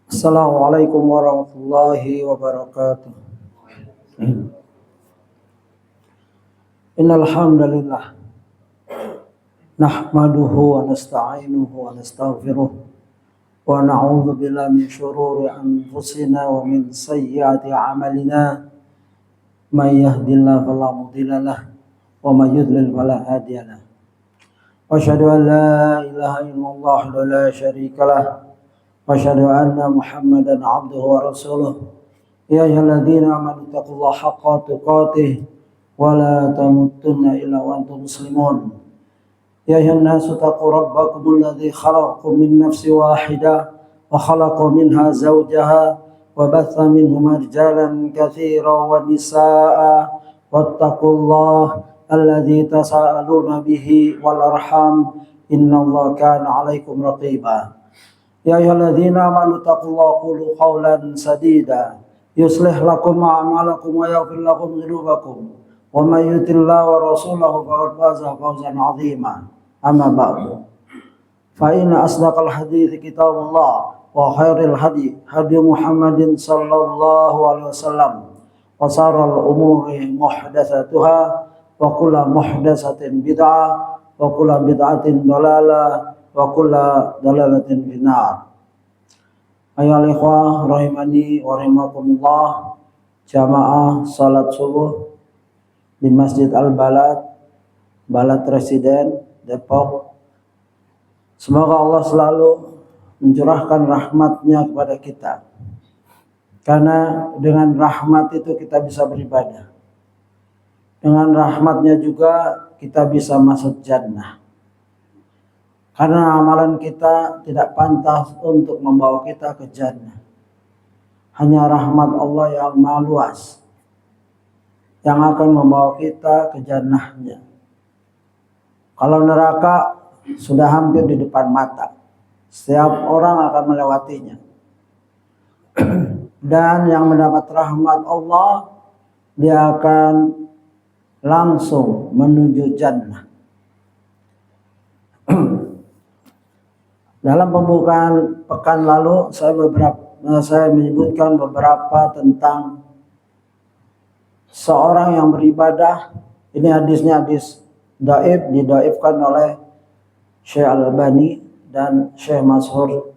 Assalamualaikum warahmatullahi wabarakatuh. Innal hamdalillah nahmaduhu wa nasta'inuhu wa nastaghfiruh wa na'udzu billahi min shururi anfusina wa min sayyiati a'malina. May yahdihillahu fala mudilla lahu wa may yudlil fala hadiya lahu. Wa asyhadu an la ilaha illallah wa la syarika lahu. وأشهد أن محمدا عبده ورسوله يا أيها الذين آمنوا اتقوا الله حق تقاته ولا تموتن إلا وأنتم مسلمون يا أيها الناس اتقوا ربكم الذي خلقكم من نفس واحدة وخلق منها زوجها وبث منهما رجالا كثيرا ونساء واتقوا الله الذي تساءلون به والأرحام إن الله كان عليكم رقيبا يا أيها الذين آمنوا اتقوا الله وقولوا قولا سديدا يصلح لكم أعمالكم ويغفر لكم ذنوبكم ومن يطع الله ورسوله فقد فاز فوزا عظيما أما بعد فإن أصدق الحديث كتاب الله وخير الهدي هدي محمد صلى الله عليه وسلم وشر الأمور محدثاتها وكل محدثة بدعة وكل بدعة ضلالة wa kulla dalalatin finnar. Ayyuhal ikhwah rahimani wa rahimakumullah, jamaah salat subuh di Masjid Al-Balad, Balad Residen Depok. Semoga Allah selalu mencurahkan rahmatnya kepada kita, karena dengan rahmat itu kita bisa beribadah, dengan rahmatnya juga kita bisa masuk jannah. Karena amalan kita tidak pantas untuk membawa kita ke jannah. Hanya rahmat Allah yang maha luas yang akan membawa kita ke jannahnya. Kalau neraka sudah hampir di depan mata, setiap orang akan melewatinya. Dan yang mendapat rahmat Allah, dia akan langsung menuju jannah. Dalam pembukaan pekan lalu saya menyebutkan beberapa tentang seorang yang beribadah. Ini hadisnya hadis dhaif, didhaifkan oleh Syekh Al-Albani dan Syekh Masyhur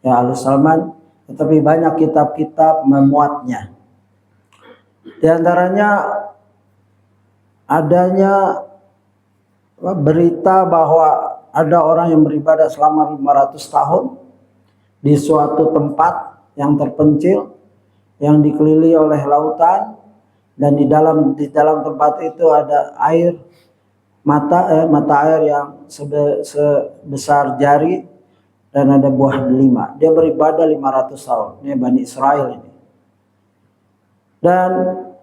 ya Al-Salman, tetapi banyak kitab-kitab memuatnya. Di antaranya adanya berita bahwa ada orang yang beribadah selama 500 tahun di suatu tempat yang terpencil, yang dikelilingi oleh lautan, dan di dalam tempat itu ada air mata air yang sebesar jari, dan ada buah delima. Dia beribadah 500 tahun. Ini Bani Israel ini. Dan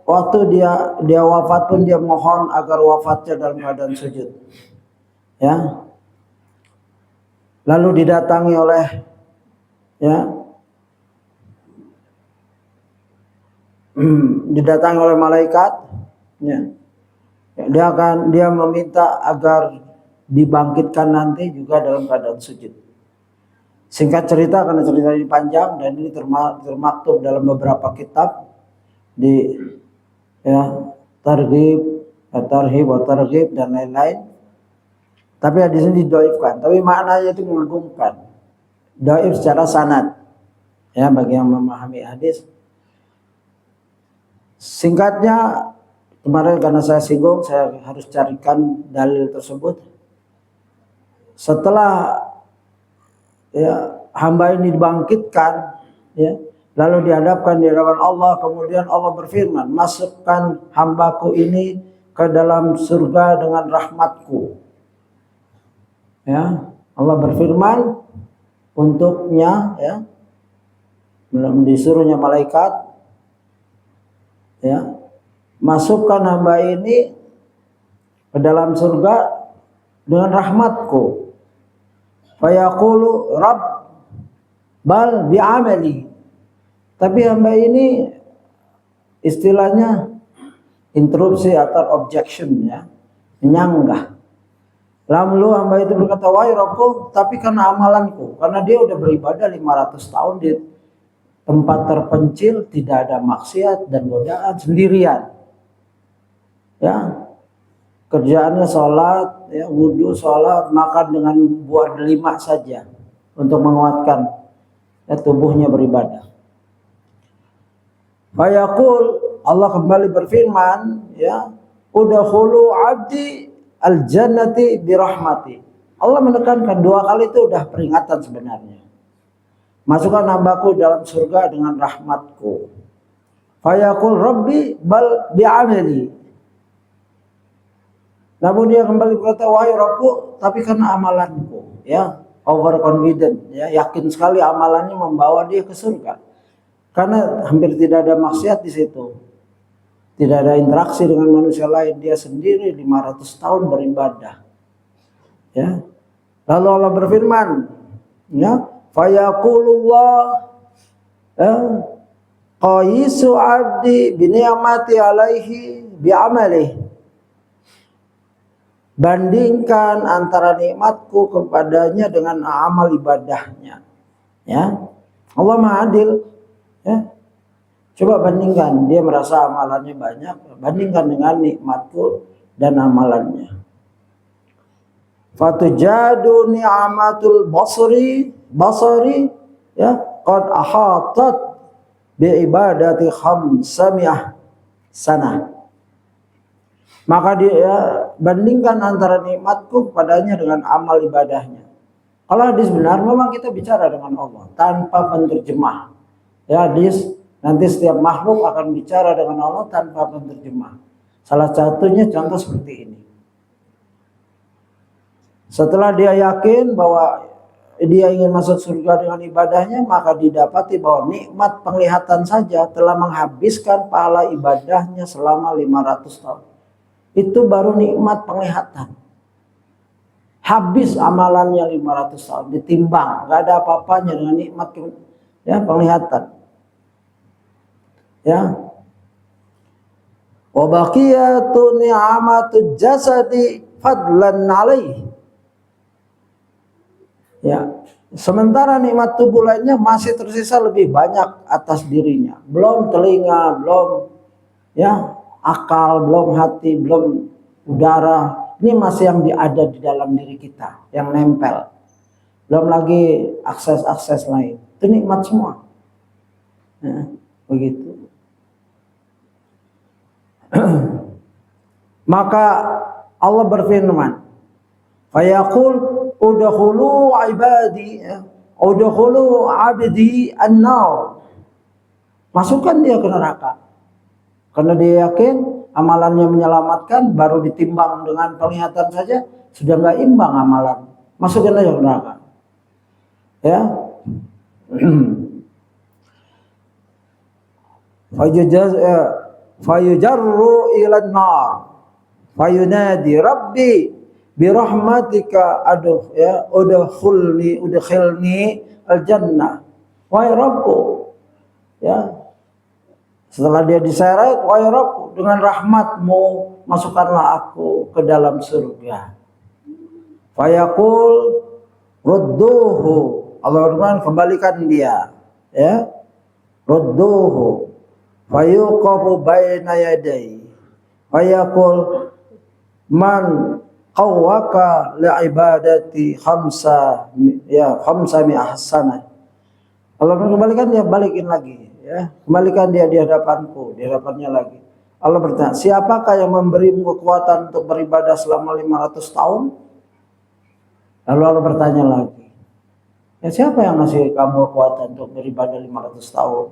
waktu dia wafat pun dia mohon agar wafatnya dalam keadaan sujud. Ya. Lalu didatangi oleh malaikat, dia meminta agar dibangkitkan nanti juga dalam keadaan sujud. Singkat cerita, karena cerita ini panjang dan ini termaktub dalam beberapa kitab di Targhib wa Targhib dan lain-lain. Tapi hadis ini didhaifkan, tapi maknanya itu mengagumkan. Dhaif secara sanad. Ya, bagi yang memahami hadis. Singkatnya, kemarin karena saya singgung, saya harus carikan dalil tersebut. Setelah hamba ini dibangkitkan, lalu dihadapkan di hadapan Allah, kemudian Allah berfirman, masukkan hambaku ini ke dalam surga dengan rahmatku. Allah berfirman untuknya, belum disuruhnya malaikat, masukkan hamba ini ke dalam surga dengan rahmatku. Fayaqulu Rabb bal bi'amali. Tapi hamba ini istilahnya interupsi atau objection, menyanggah. Lalu hamba itu berkata, wahai Rabbku, tapi karena amalanku, karena dia udah beribadah 500 tahun di tempat terpencil, tidak ada maksiat dan godaan, sendirian. Ya, kerjaannya sholat, ya, wudhu, sholat, makan dengan buah delima saja untuk menguatkan ya, tubuhnya beribadah. Fayaqul, Allah kembali berfirman, ya, udkhulu abdi al-jannati birahmati. Allah menekankan 2 kali itu udah peringatan sebenarnya. Masukkan hambaku dalam surga dengan rahmatku. Fayaqul rabbi bal bi'amali. Namun dia kembali berkata, wahai Rabbku, tapi karena amalanku, ya, overconfident, ya, yakin sekali amalannya membawa dia ke surga. Karena hampir tidak ada maksiat di situ. Tidak ada interaksi dengan manusia lain, dia sendiri 500 tahun beribadah. Ya. Lalu Allah berfirman, ya, fayaqulullah qaisu abdi bi ni'mati alaihi bi amalihi. Bandingkan antara nikmatku kepadanya dengan amal ibadahnya. Ya. Allah Maha Adil. Ya. Coba bandingkan, dia merasa amalannya banyak, bandingkan dengan nikmatku dan amalannya. Fatujadu ni'amatul basari ya qad ahatat bi ibadati khamsamiyah sanah. Maka dia bandingkan antara nikmatku padanya dengan amal ibadahnya. Kalau hadis benar, memang kita bicara dengan Allah tanpa penerjemah. Ya, hadis nanti setiap makhluk akan bicara dengan Allah tanpa penerjemah. Salah satunya contoh seperti ini. Setelah dia yakin bahwa dia ingin masuk surga dengan ibadahnya, maka didapati bahwa nikmat penglihatan saja telah menghabiskan pahala ibadahnya selama 500 tahun. Itu baru nikmat penglihatan. Habis amalannya 500 tahun, ditimbang, gak ada apa-apanya dengan nikmat ya, penglihatan. Ya. Wa baqiyatu ni'amatul jasadi fadlan alaih. Ya, sementara nikmat tubuh lainnya masih tersisa lebih banyak atas dirinya. Belum telinga, belum ya akal, belum hati, belum udara. Ini masih yang ada di dalam diri kita, yang nempel. Belum lagi akses-akses lain. Itu nikmat semua. Ya, begitu. Maka Allah berfirman, fayaqul udkhulu ibadi, udkhulu abdi an-nar. Masukkan dia ke neraka. Karena dia yakin amalannya menyelamatkan, baru ditimbang dengan penglihatan saja sudah nggak imbang amalan. Masukkan aja ke neraka. Ya. Fayujarru ilan nar fayunadi rabbi birahmatika udkhilni al-jannah. Wahai Rabbku, ya, setelah dia diseret, wahai Rabbku, dengan rahmatmu masukkanlah aku ke dalam surga. Fayaqul rudduhu, Allah berfirman, kembalikan dia, ya, rudduhu fayuqafu baina yadai fayaqul man qawwaka li'ibadati khamsa mi'ah sanah. Allah kembalikan dia, balikin lagi, ya, kembalikan dia di hadapanku, di hadapannya lagi. Allah bertanya, siapakah yang memberimu kekuatan untuk beribadah selama 500 tahun? Lalu Allah bertanya lagi, ya, siapa yang ngasih kamu kekuatan untuk beribadah 500 tahun?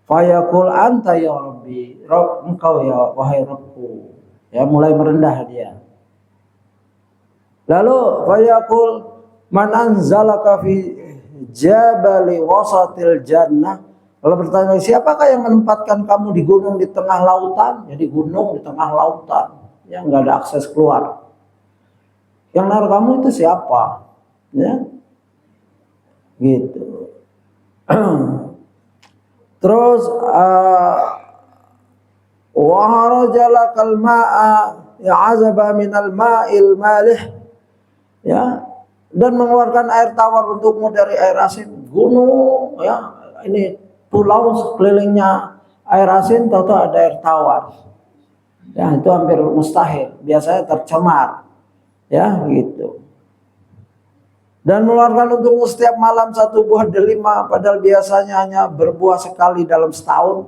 Fayaqul anta ya Rabbi, Rabb, engkau ya wahai Rabbku. Ya, mulai merendah dia. Lalu fayaqul man anzalaka fi jabali wasatil jannah. Lalu bertanya, siapakah yang menempatkan kamu di gunung di tengah lautan? Jadi gunung di tengah lautan, yang nggak ada akses keluar. Yang naruh kamu itu siapa? Ya, gitu. Terus wa harajalakal ma'a ya'azaba minal ma'il malih ya, dan mengeluarkan air tawar untukmu dari air asin. Gunung, ya, ini pulau sekelilingnya air asin, tahu-tahu ada air tawar. Ya, itu hampir mustahil. Biasanya tercemar, ya, gitu. Dan mengeluarkan untukmu setiap malam satu buah delima, padahal biasanya hanya berbuah sekali dalam setahun.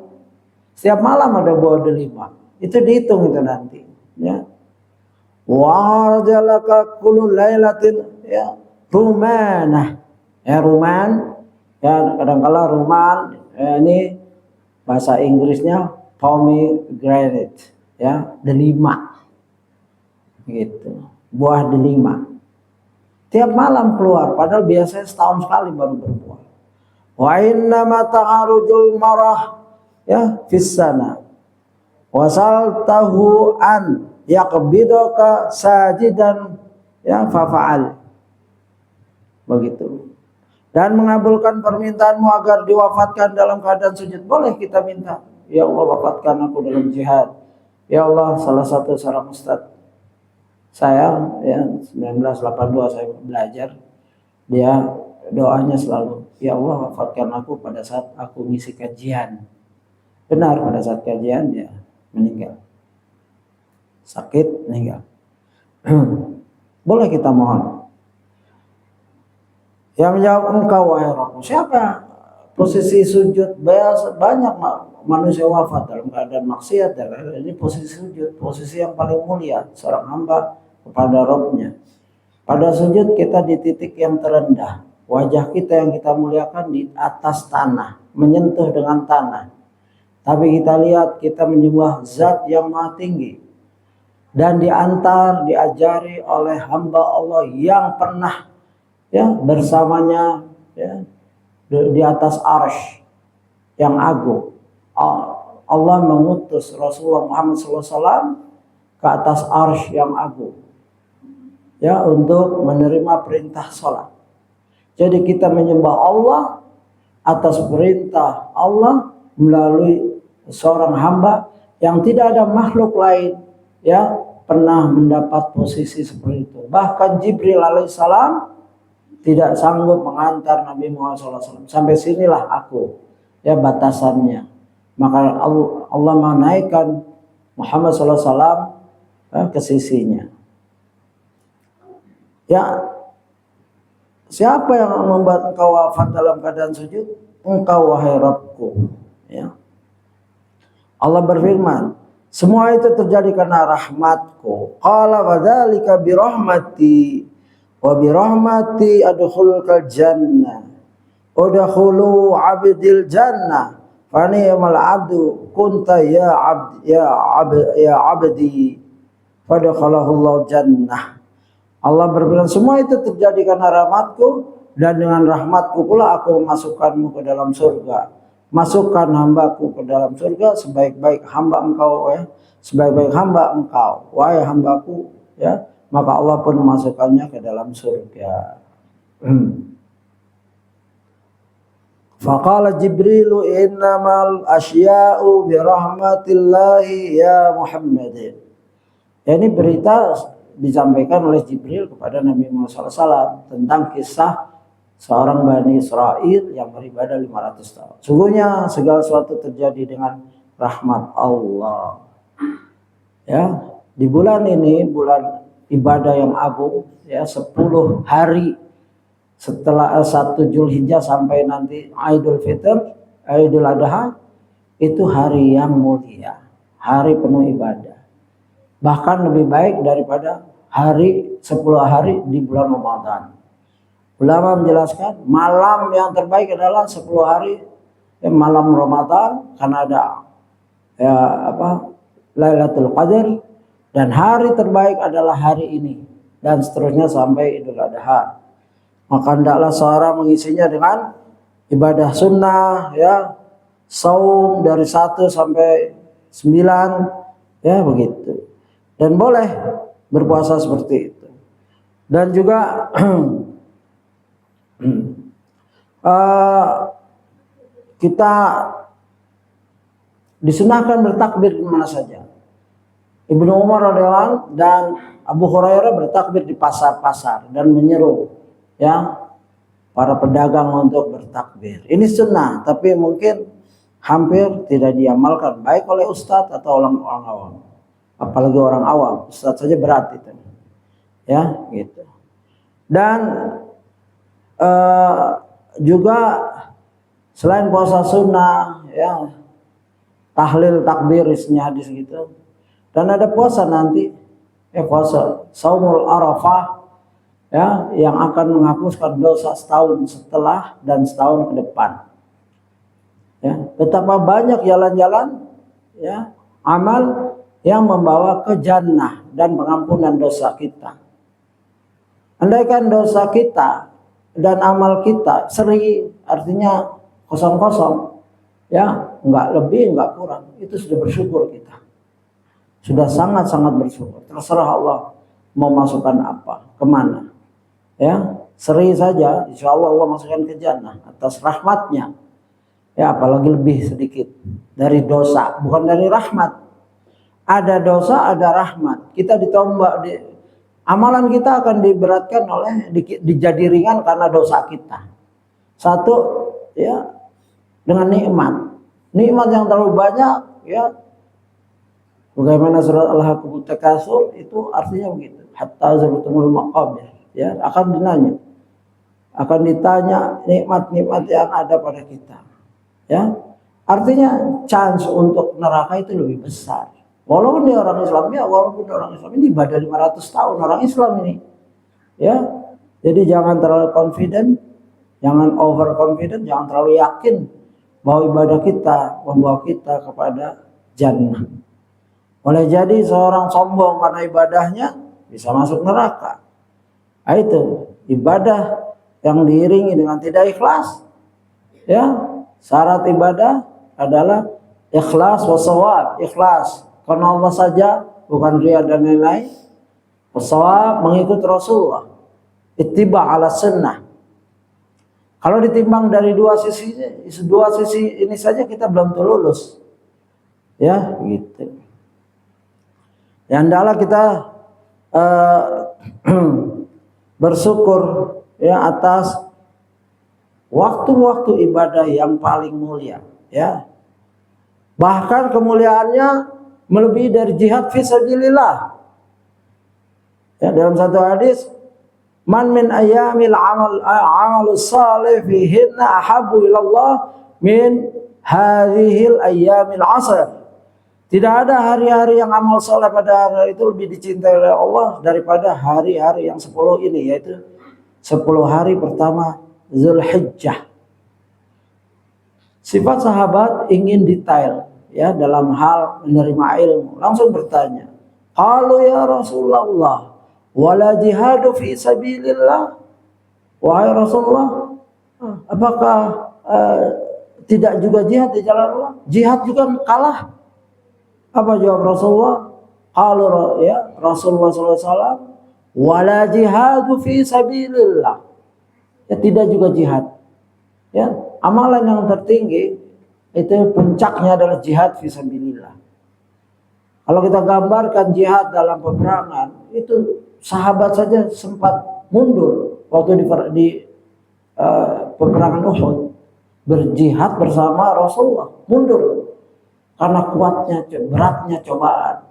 Setiap malam ada buah delima. Itu dihitung itu nanti, ya. Wa jalaka kullu lailatin, ya, rumanah. Ya, ruman, ya, kadang-kala ruman, ya, ini bahasa Inggrisnya pomegranate, ya, delima. Gitu. Buah delima. Tiap malam keluar, padahal biasanya setahun sekali baru berbuah. Wa inna ma ta'arujul marah, ya, fis sana. Wasal tahu an yaqbidaka sajidan, ya, fafa'al. Begitu. Dan mengabulkan permintaanmu agar diwafatkan dalam keadaan sujud. Boleh kita minta, ya Allah, wafatkan aku dalam jihad. Ya Allah, salah satu seorang ustadz saya, ya, 1982 saya belajar, dia doanya selalu, ya Allah, wafatkan aku pada saat aku ngisi kajian. Benar, pada saat kajian dia meninggal, sakit meninggal. Boleh kita mohon. Yang menjawab, engkau wahai Rabbku. Siapa? Posisi sujud, banyak manusia wafat dalam keadaan maksiat. Ini posisi sujud, posisi yang paling mulia seorang hamba kepada Rabbnya. Pada sujud kita di titik yang terendah. Wajah kita yang kita muliakan di atas tanah, menyentuh dengan tanah. Tapi kita lihat kita menyembah zat yang maha tinggi. Dan diajari oleh hamba Allah yang pernah, ya, bersamanya, ya, di atas arsy yang agung. Allah mengutus Rasulullah Muhammad SAW ke atas arsy yang agung, ya, untuk menerima perintah sholat. Jadi kita menyembah Allah atas perintah Allah melalui seorang hamba yang tidak ada makhluk lain, ya, pernah mendapat posisi seperti itu. Bahkan Jibril alaihissalam tidak sanggup mengantar Nabi Muhammad SAW. Sampai sinilah aku, ya, batasannya. Maka Allah menaikkan Muhammad SAW, ya, ke sisinya. Ya, siapa yang membuat engkau wafat dalam keadaan sujud? Engkau wahai Rabbku, ya. Allah berfirman, semua itu terjadi karena rahmatku. Qala wa dzalika bi rahmati wa bi rahmati adkhulukal jannah. Udkhulu 'abdil jannah. Fa ni'mal 'abdu kunta ya 'abdi. Fadkhalahu Allah jannah. Allah berfirman, semua itu terjadi karena rahmatku, dan dengan rahmatku pula aku memasukkanmu ke dalam surga. Masukkan hambaku ke dalam surga sebaik-baik hamba engkau, ya, sebaik-baik hamba engkau, wahai hambaku, ya, maka Allah pun memasukkannya ke dalam surga. Faqala Jibrilu innamal asya'u birahmatillahi ya Muhammadin. Ya, ini berita disampaikan oleh Jibril kepada Nabi Muhammad SAW tentang kisah seorang Bani Israel yang beribadah 500 tahun. Sungguhnya segala sesuatu terjadi dengan rahmat Allah. Ya, di bulan ini, bulan ibadah yang agung, ya, 10 hari setelah 1 Zulhijjah sampai nanti Idul Fitr, Idul Adha, itu hari yang mulia, hari penuh ibadah. Bahkan lebih baik daripada 10 hari di bulan Ramadan. Ulama menjelaskan malam yang terbaik adalah 10 hari, ya, malam Ramadan, karena ada, ya, Lailatul Qadar, dan hari terbaik adalah hari ini, dan seterusnya sampai Idul Adha. Maka hendaklah seorang mengisinya dengan ibadah sunnah, ya, saum dari 1 sampai 9, ya, begitu. Dan boleh berpuasa seperti itu. Dan juga kita disunahkan bertakbir di mana saja. Ibnu Umar radhiyallahu anhu dan Abu Hurairah bertakbir di pasar-pasar dan menyeru ya para pedagang untuk bertakbir. Ini sunnah, tapi mungkin hampir tidak diamalkan baik oleh ustadz atau orang-orang awam. Apalagi orang awam, ustadz saja berat itu. Ya, gitu. Dan juga selain puasa sunnah, ya tahlil takbir isinya hadis gitu. Dan ada puasa nanti, puasa Saumul Arafah, ya, yang akan menghapuskan dosa setahun setelah dan setahun ke depan. Ya, betapa banyak jalan-jalan, ya, amal yang membawa ke jannah dan pengampunan dosa kita. Andaikan dosa kita dan amal kita seri, artinya kosong-kosong, ya, nggak lebih, nggak kurang, itu sudah bersyukur kita. Sudah sangat-sangat bersyukur. Terserah Allah mau masukkan apa, kemana. Ya, seri saja, insya Allah Allah masukkan ke jannah atas rahmatnya. Ya, apalagi lebih sedikit dari dosa, bukan dari rahmat. Ada dosa, ada rahmat. Kita ditombak, amalan kita akan diberatkan oleh dijadi ringan karena dosa kita. Satu, ya, dengan nikmat yang terlalu banyak, ya. Bagaimana surat Al-Haqqul Takasur itu artinya begitu. Hatta zurtumul maqabir, ya, akan ditanya nikmat-nikmat yang ada pada kita. Ya. Artinya chance untuk neraka itu lebih besar. Walaupun dia orang Islam, ya, walaupun dia orang Islam ini ibadah 500 tahun orang Islam ini. Ya. Jadi jangan terlalu confident, jangan overconfident, jangan terlalu yakin bahwa ibadah kita membawa kita kepada jannah. Boleh jadi seorang sombong karena ibadahnya bisa masuk neraka. Nah, itu ibadah yang diiringi dengan tidak ikhlas. Ya, syarat ibadah adalah ikhlas wasawab, ikhlas karena Allah saja, bukan riya dan lain-lain. Wasawab mengikut Rasulullah. Ittiba ala sunnah. Kalau ditimbang dari dua sisi ini saja kita belum lulus. Ya, gitu. Yang adalah kita bersyukur, ya, atas waktu-waktu ibadah yang paling mulia, ya. Bahkan kemuliaannya melebihi dari jihad fisabilillah. Ya, dalam satu hadis, man min ayyamil amalus salih fihinna ahabbu ilallah min hadhil ayyamil asr. Tidak ada hari-hari yang amal soleh pada hari itu lebih dicintai oleh Allah daripada hari-hari yang 10 ini, yaitu 10 hari pertama Zulhijjah. Sifat sahabat ingin detail, ya, dalam hal menerima ilmu. Langsung bertanya, "Qalu ya Rasulullah, wala jihadu fi sabilillah?" Wahai Rasulullah, apakah tidak juga jihad di jalan Allah? Jihad juga kalah. Apa jawab Rasulullah? Kalau, ya, Rasulullah SAW, wala jihadu fi sabilillah. Ya, tidak juga jihad. Ya, amalan yang tertinggi itu puncaknya adalah jihad fi sabilillah. Kalau kita gambarkan jihad dalam peperangan, itu sahabat saja sempat mundur waktu di peperangan Uhud, berjihad bersama Rasulullah, mundur. Karena kuatnya, beratnya cobaan.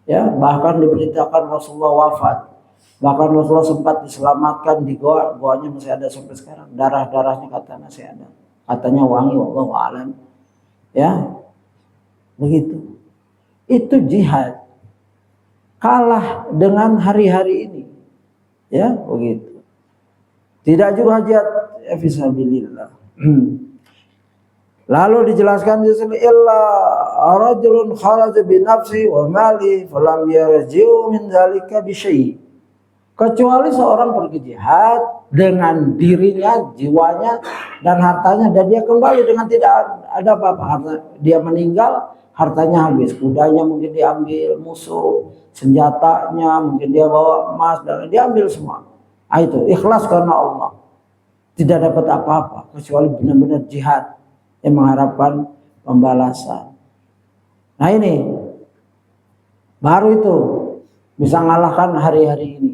Ya, bahkan diberitakan Rasulullah wafat. Bahkan Rasulullah sempat diselamatkan di goa, goanya masih ada sampai sekarang. Darah-darahnya katanya masih ada. Katanya wangi, wallahu a'lam. Ya, begitu. Itu jihad. Kalah dengan hari-hari ini. Ya, begitu. Tidak juga jihad fisabilillah. Lalu dijelaskan di sini, illa rajulun kharaja bi nafsi wa mali falam yarji'u min dzalika bi syai'. Kecuali seorang pergi jihad dengan dirinya, jiwanya dan hartanya, dan dia kembali dengan tidak ada apa-apa. Dia meninggal, hartanya habis, kudanya mungkin diambil musuh, senjatanya mungkin dia bawa emas dan dia ambil semua. Itu ikhlas karena Allah. Tidak dapat apa-apa kecuali benar-benar jihad yang mengharapkan pembalasan. Nah, ini Baru itu bisa ngalahkan hari-hari ini.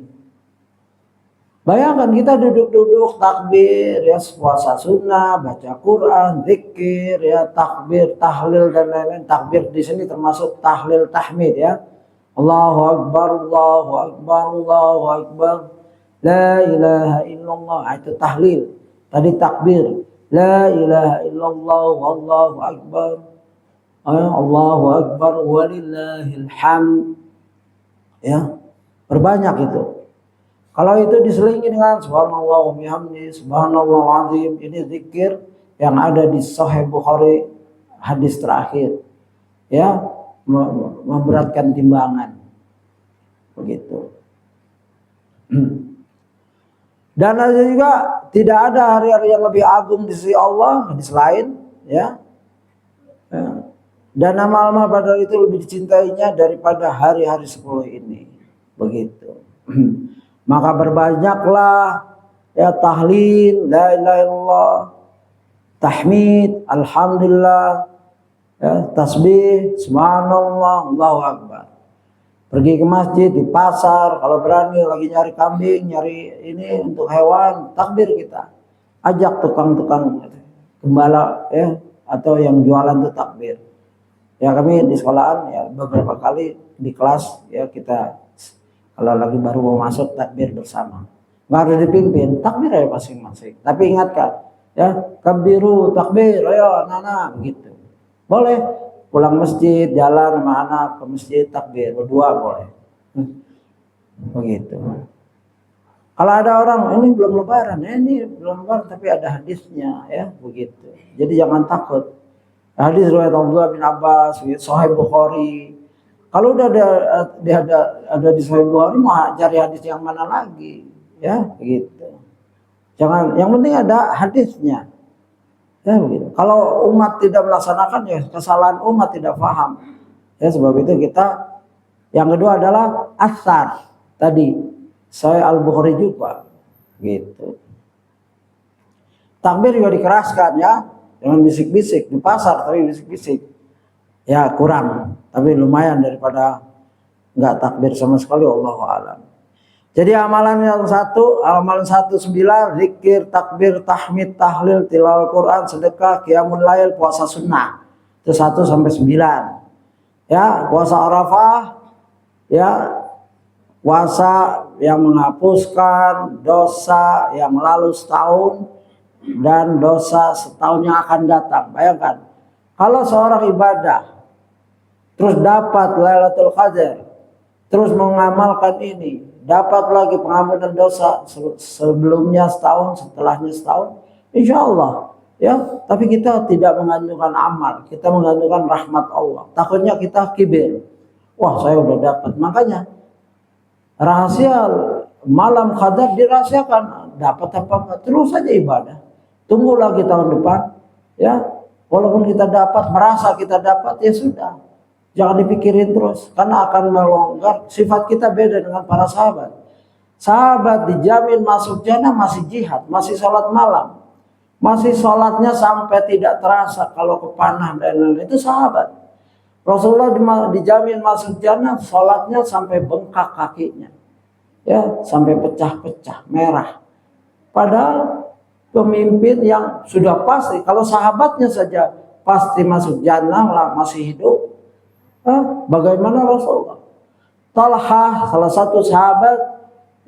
Bayangkan kita duduk-duduk takbir ya, puasa sunnah, baca Quran, zikir ya, takbir, tahlil dan lain-lain. Takbir di sini termasuk tahlil tahmid ya. Allahu Akbar, Allahu Akbar, Allahu Akbar. La ilaha illallah, itu tahlil. Tadi takbir. La ilaha illallah, Allahu Akbar. Allahu Akbar walillahil hamd. Ya, berbanyak itu. Kalau itu diselingi dengan subhanallah wa bihamdi, subhanallah azim, ini zikir yang ada di Sahih Bukhari hadis terakhir. Ya, memberatkan timbangan. Begitu. Dan ada juga tidak ada hari-hari yang lebih agung di sisi Allah, hadis lain, ya. Dan amal-amal pada itu lebih dicintainya daripada hari-hari 10 ini. Begitu. Maka berbanyaklah ya tahlil, la ilaha illallah, tahmid, alhamdulillah, ya, tasbih, subhanallah, Allahu Akbar. Pergi ke masjid, di pasar, kalau berani lagi nyari kambing, nyari ini untuk hewan, takbir kita. Ajak tukang-tukang gembala ya, atau yang jualan itu takbir. Ya kami di sekolahan ya beberapa kali di kelas ya kita kalau lagi baru mau masuk takbir bersama. Nggak harus dipimpin, takbir aja masing-masing. Tapi ingatkan, ya kabiru takbir, ayo anak-anak begitu. Boleh pulang masjid, jalan sama anak ke masjid takbir berdua boleh. Begitu. Kalau ada orang ini belum lebaran, ini belum lebaran tapi ada hadisnya ya begitu. Jadi jangan takut. Hadis riwayat Abdullah bin Abbas, Sahih Bukhari. Kalau udah ada di Sahih Bukhari mau cari hadis yang mana lagi, ya begitu. Jangan, yang penting ada hadisnya, ya begitu. Kalau umat tidak melaksanakan ya kesalahan umat tidak paham. Ya sebab itu kita yang kedua adalah asar tadi Sahih Al Bukhari juga, gitu. Takbir juga dikeraskan ya, jangan bisik-bisik di pasar tapi bisik-bisik. Ya kurang, tapi lumayan daripada nggak takbir sama sekali. Allahu a'lam. Jadi amalan yang satu, amalan 19, zikir, takbir, tahmid, tahlil, tilawah Quran, sedekah, qiyamul lail, puasa sunnah. Itu 1 sampai 9. Ya, puasa Arafah, ya puasa yang menghapuskan dosa yang lalu setahun dan dosa setahun yang akan datang. Bayangkan, kalau seorang ibadah terus dapat Lailatul Qadar, terus mengamalkan ini, dapat lagi pengampunan dosa sebelumnya setahun, setelahnya setahun, insya Allah. Ya, tapi kita tidak menggantungkan amal, kita menggantungkan rahmat Allah. Takutnya kita kibir. Wah, saya udah dapat. Makanya rahasia malam Qadar dirahasiakan. Dapat apa enggak? Terus saja ibadah. Tunggu lagi tahun depan. Ya, walaupun kita dapat, merasa kita dapat, ya sudah. Jangan dipikirin terus, karena akan melonggar. Sifat kita beda dengan para sahabat. Sahabat dijamin masuk jannah masih jihad, masih sholat malam, masih sholatnya sampai tidak terasa kalau kepanah dan lain-lain. Itu sahabat. Rasulullah dijamin masuk jannah, sholatnya sampai bengkak kakinya, ya sampai pecah-pecah merah. Padahal pemimpin yang sudah pasti, kalau sahabatnya saja pasti masuk jannah masih hidup. Bagaimana Rasulullah? Talha, salah satu sahabat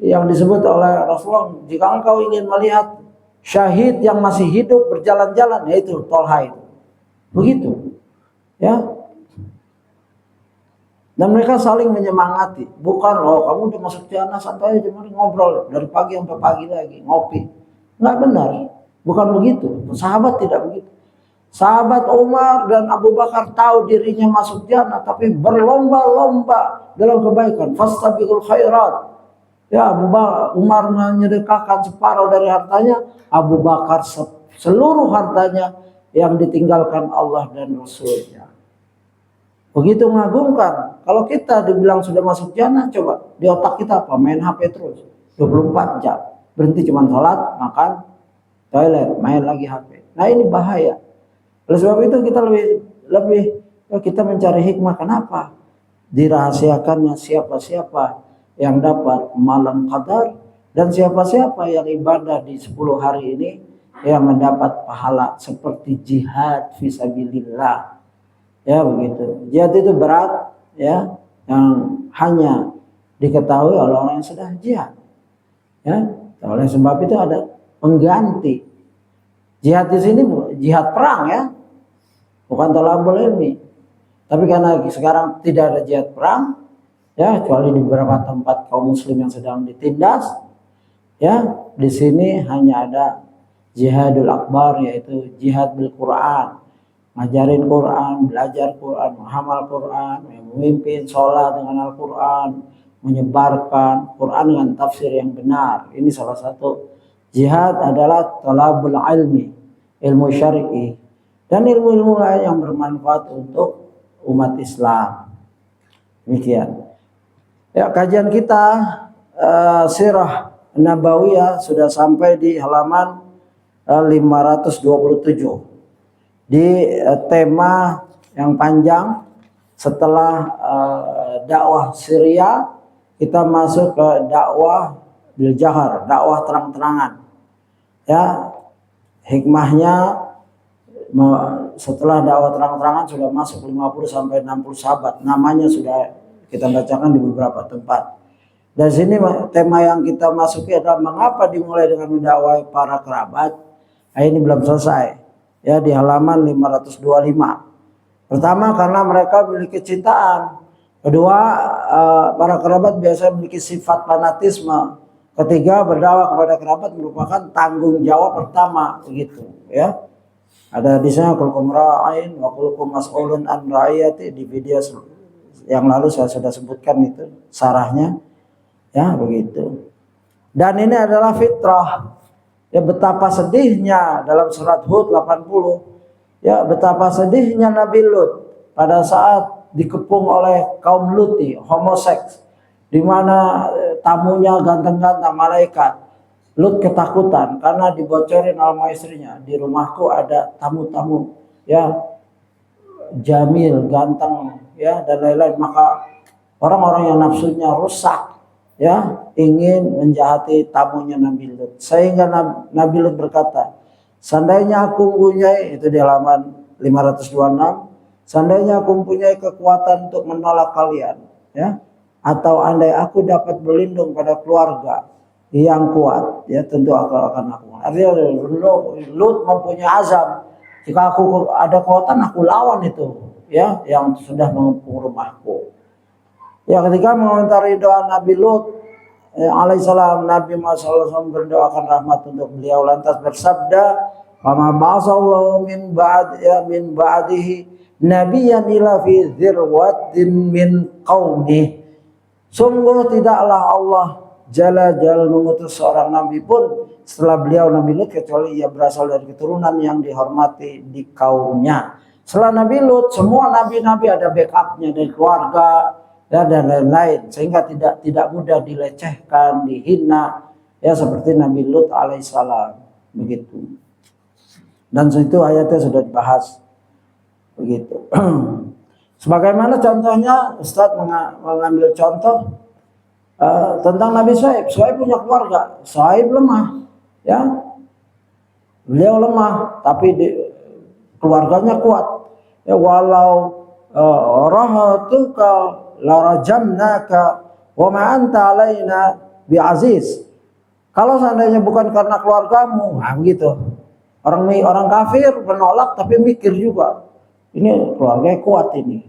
yang disebut oleh Rasulullah, jika engkau ingin melihat syahid yang masih hidup berjalan-jalan, yaitu Talha itu. Begitu. Ya. Dan mereka saling menyemangati. Bukan, oh kamu udah masuk jannah santai aja, ngobrol dari pagi sampai pagi lagi, ngopi. Nggak benar. Bukan begitu. Sahabat tidak begitu. Sahabat Umar dan Abu Bakar tahu dirinya masuk jannah, tapi berlomba-lomba dalam kebaikan. Fastabiqul khairat. Ya, Umar menyedekahkan separuh dari hartanya, Abu Bakar seluruh hartanya yang ditinggalkan Allah dan Rasulnya. Begitu mengagumkan. Kalau kita dibilang sudah masuk jannah, coba di otak kita apa? Main HP terus 24 jam. Berhenti cuma sholat, makan, toilet, main lagi HP. Nah ini bahaya. Oleh sebab itu kita lebih kita mencari hikmah. Kenapa? dirahasiakannya siapa-siapa yang dapat malam qadar, dan siapa-siapa yang ibadah di 10 hari ini yang mendapat pahala seperti jihad fisabilillah. Ya begitu. Jihad itu berat ya, yang hanya diketahui oleh orang yang sudah jihad. Ya, oleh sebab itu ada pengganti. Jihad di sini jihad perang ya, bukan thalabul ilmi. Tapi karena sekarang tidak ada jihad perang, ya kecuali di beberapa tempat kaum muslim yang sedang ditindas, ya di sini hanya ada jihadul akbar, yaitu jihad bil Quran, ngajarin Quran, belajar Quran, menghafal Quran, memimpin sholat dengan Al-Quran, menyebarkan Quran dengan tafsir yang benar. Ini salah satu jihad adalah thalabul ilmi, ilmu syar'i, dan ilmu-ilmu lain yang bermanfaat untuk umat Islam. Demikian. Ya, kajian kita Sirah Nabawiyah sudah sampai di halaman 527 di tema yang panjang. Setelah dakwah Syria, kita masuk ke dakwah bil jahar, dakwah terang-terangan. Ya, hikmahnya setelah dakwah terang-terangan sudah masuk 50 sampai 60 sahabat. Namanya sudah kita bacakan di beberapa tempat. Dan sini tema yang kita masuki adalah mengapa dimulai dengan mendakwai para kerabat. Nah, ini belum selesai. Ya, di halaman 525. Pertama, karena mereka memiliki kecintaan. Kedua, para kerabat biasanya memiliki sifat fanatisme. Ketiga, berdakwah kepada kerabat merupakan tanggung jawab pertama, begitu ya. Ada di sana kullukum ra'in wa kullukum mas'ulun an ra'iyati, di video yang lalu saya sudah sebutkan itu sarahnya. Ya, begitu. Dan ini adalah fitrah. Ya, betapa sedihnya dalam surat Hud 80. Ya, betapa sedihnya Nabi Lut pada saat dikepung oleh kaum Luti, homoseks, di mana tamunya ganteng-ganteng malaikat. Lut ketakutan karena dibocorin sama istrinya, di rumahku ada tamu-tamu ya jamil, ganteng ya dan lain-lain. Maka orang-orang yang nafsunya rusak ya ingin menjahati tamunya Nabi Lut, sehingga Nabi Lut berkata, seandainya aku mempunyai, itu di halaman 526, seandainya aku mempunyai kekuatan untuk menolak kalian ya, atau andai aku dapat berlindung pada keluarga yang kuat, ya tentu aku akan lakukan. Artinya Lut mempunyai azam, jika aku ada kekuatan aku lawan itu ya yang sudah mengepung rumahku. Ya, ketika mengomentari doa Nabi Lut alaihissalam, Nabi Muhammad SAW berdoakan rahmat untuk beliau, lantas bersabda, "Kama ba'asallahu min ba'dihi nabiyyan ila fi dzirwatin min qaumi." Sungguh tidaklah Allah Jalla mengutus seorang nabi pun setelah beliau Nabi Lut kecuali ia berasal dari keturunan yang dihormati di kaumnya. Setelah Nabi Lut, semua nabi-nabi ada backupnya dari keluarga ya, dan lain-lain, sehingga tidak mudah dilecehkan, dihina ya, seperti Nabi Lut alaihissalam begitu. Dan itu ayatnya sudah dibahas begitu. Sebagaimana contohnya Ustadz mengambil contoh tentang Nabi Shu'aib. Shu'aib punya keluarga, Shu'aib lemah ya, beliau lemah tapi keluarganya kuat ya. Walau rahatuka larajamnaka wa ma anta alaina bi'aziz. Kalau seandainya bukan karena keluargamu, nah begitu. Orang kafir menolak tapi mikir juga, ini keluarganya kuat ini.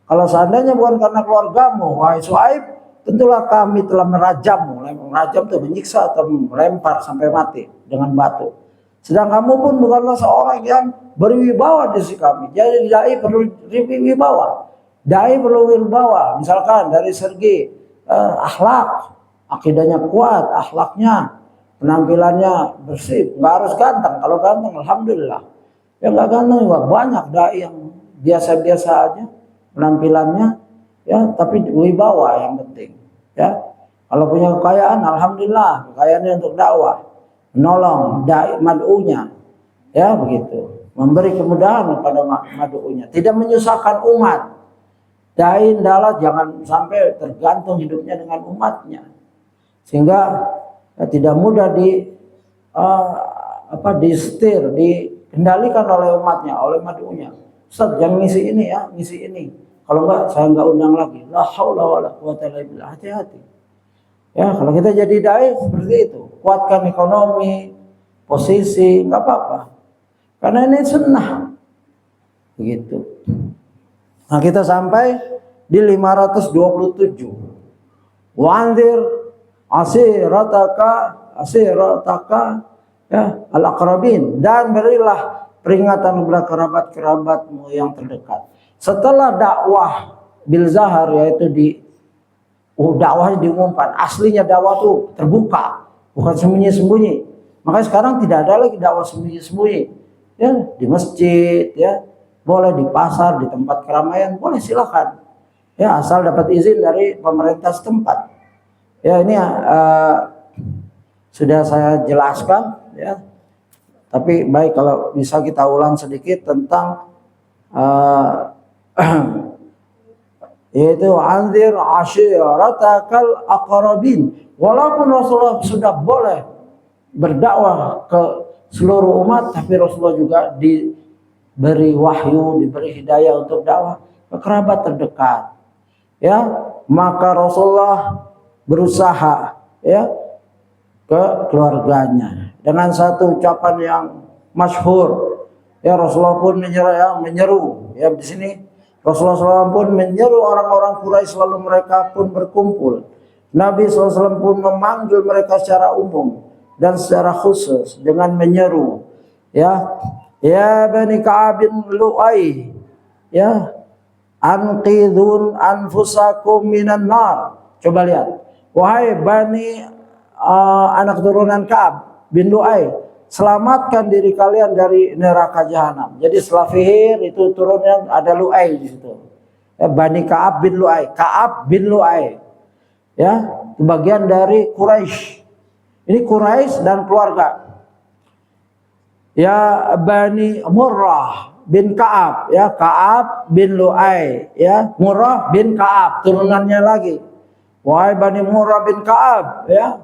Kalau seandainya bukan karena keluargamu, wahai Shu'aib, tentulah kami telah merajammu. Merajam itu menyiksa atau melempar sampai mati dengan batu. Sedang kamu pun bukanlah seorang yang berwibawa di sisi kami. Jadi dai perlu wibawa. Dai perlu wibawa. Misalkan dari segi akhlak, akidahnya kuat, akhlaknya, penampilannya bersih. Nggak harus ganteng. Kalau ganteng, alhamdulillah. Ya nggak ganteng juga banyak dai yang biasa-biasa aja penampilannya. Ya, tapi wibawa yang penting. Ya, kalau punya kekayaan, alhamdulillah, kekayaannya untuk dakwah, menolong dai mad'unya, ya begitu, memberi kemudahan kepada mad'unya, tidak menyusahkan umat. Dai adalah jangan sampai tergantung hidupnya dengan umatnya, sehingga tidak mudah disetir, dikendalikan oleh umatnya, oleh madunya. Ustaz jangan ngisi ini ya, ngisi ini. Kalau enggak saya enggak undang lagi. La haula wala quwata illa billah. Hati-hati. Ya, kalau kita jadi dai seperti itu, kuatkan ekonomi, posisi, enggak apa-apa. Karena ini sunnah. Begitu. Nah, kita sampai di 527. Wanzir asirataka ya al-aqrabin, dan berilah peringatan kepada kerabat-kerabatmu yang terdekat. Setelah dakwah bil zahar, yaitu dakwah diumumkan, aslinya dakwah itu terbuka, bukan sembunyi-sembunyi. Makanya sekarang tidak ada lagi dakwah sembunyi-sembunyi. Ya, di masjid, ya, boleh di pasar, di tempat keramaian, boleh silakan. Ya, asal dapat izin dari pemerintah setempat. Ya, ini sudah saya jelaskan, ya. Tapi baik kalau bisa kita ulang sedikit tentang yaitu anzir ashiratakal aqrabin. Walaupun Rasulullah sudah boleh berdakwah ke seluruh umat, tapi Rasulullah juga diberi wahyu, diberi hidayah untuk dakwah ke kerabat terdekat. Ya, maka Rasulullah berusaha, ya, ke keluarganya dengan satu ucapan yang masyhur. Ya, Rasulullah pun menyeru, ya, di sini Rasulullah SAW pun menyeru orang-orang Quraisy, lalu mereka pun berkumpul. Nabi SAW pun memanggil mereka secara umum dan secara khusus dengan menyeru, ya Bani Ka'ab bin Lu'ay, ya, anqidhun anfusakum minan nar. Coba lihat, wahai Bani anak turunan Ka'ab bin Lu'ay, selamatkan diri kalian dari neraka jahanam. Jadi setelah Fihir itu turunnya ada Lu'ay di situ. Ya, Bani Ka'ab bin Lu'ay, Ka'ab bin Lu'ay, ya, itu bagian dari Quraisy. Ini Quraisy dan keluarga. Ya Bani Murrah bin Ka'ab, ya, Ka'ab bin Lu'ay, ya, Murrah bin Ka'ab, turunannya lagi. Wahai Bani Murrah bin Ka'ab, ya,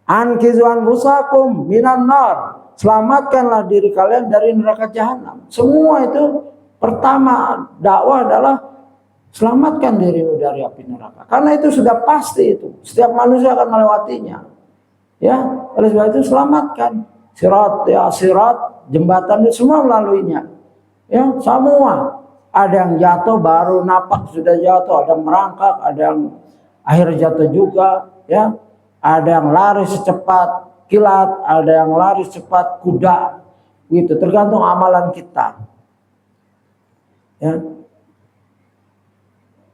ankizu anfusakum minan nar, selamatkanlah diri kalian dari neraka jahanam. Semua itu pertama dakwah adalah selamatkan dirimu dari api neraka. Karena itu sudah pasti, itu setiap manusia akan melewatinya. Ya, oleh sebab itu selamatkan. Sirat, ya, sirat, jembatan itu semua melaluinya. Ya, semua. Ada yang jatuh baru napak sudah jatuh, ada yang merangkak, ada yang akhir jatuh juga, ya. Ada yang lari secepat kilat, ada yang lari cepat kuda. Gitu, tergantung amalan kita. Ya.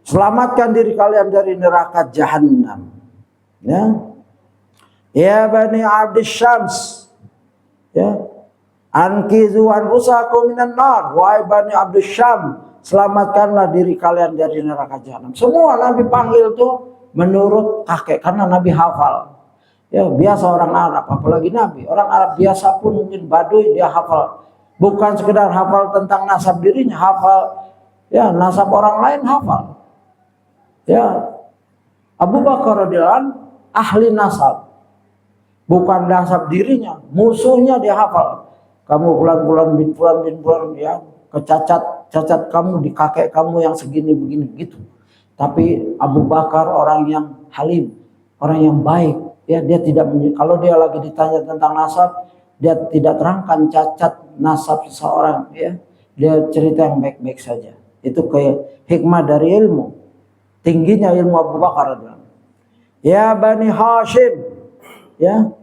Selamatkan diri kalian dari neraka jahanam. Ya. Ya Bani Abdis Syams, ya, ankizu anfusakum minan nar, wahai Bani Abdis Syam, selamatkanlah diri kalian dari neraka jahanam. Semua Nabi panggil tuh menurut kakek, karena Nabi hafal. Ya, biasa orang Arab, apalagi Nabi. Orang Arab biasa pun mungkin Baduy, dia hafal. Bukan sekedar hafal tentang nasab dirinya, hafal, ya, nasab orang lain hafal. Ya, Abu Bakar radhiyallahu anhu ahli nasab. Bukan nasab dirinya, musuhnya dia hafal. Kamu bulan-bulan bin bulan, ya, cacat kamu di kakek kamu yang segini begini gitu. Tapi Abu Bakar orang yang halim, orang yang baik, ya, dia tidak, kalau dia lagi ditanya tentang nasab, dia tidak terangkan cacat nasab seseorang, ya. Dia cerita yang baik-baik saja. Itu kayak hikmah dari ilmu. Tingginya ilmu Abu Bakar. Ya Bani Hashim, ya,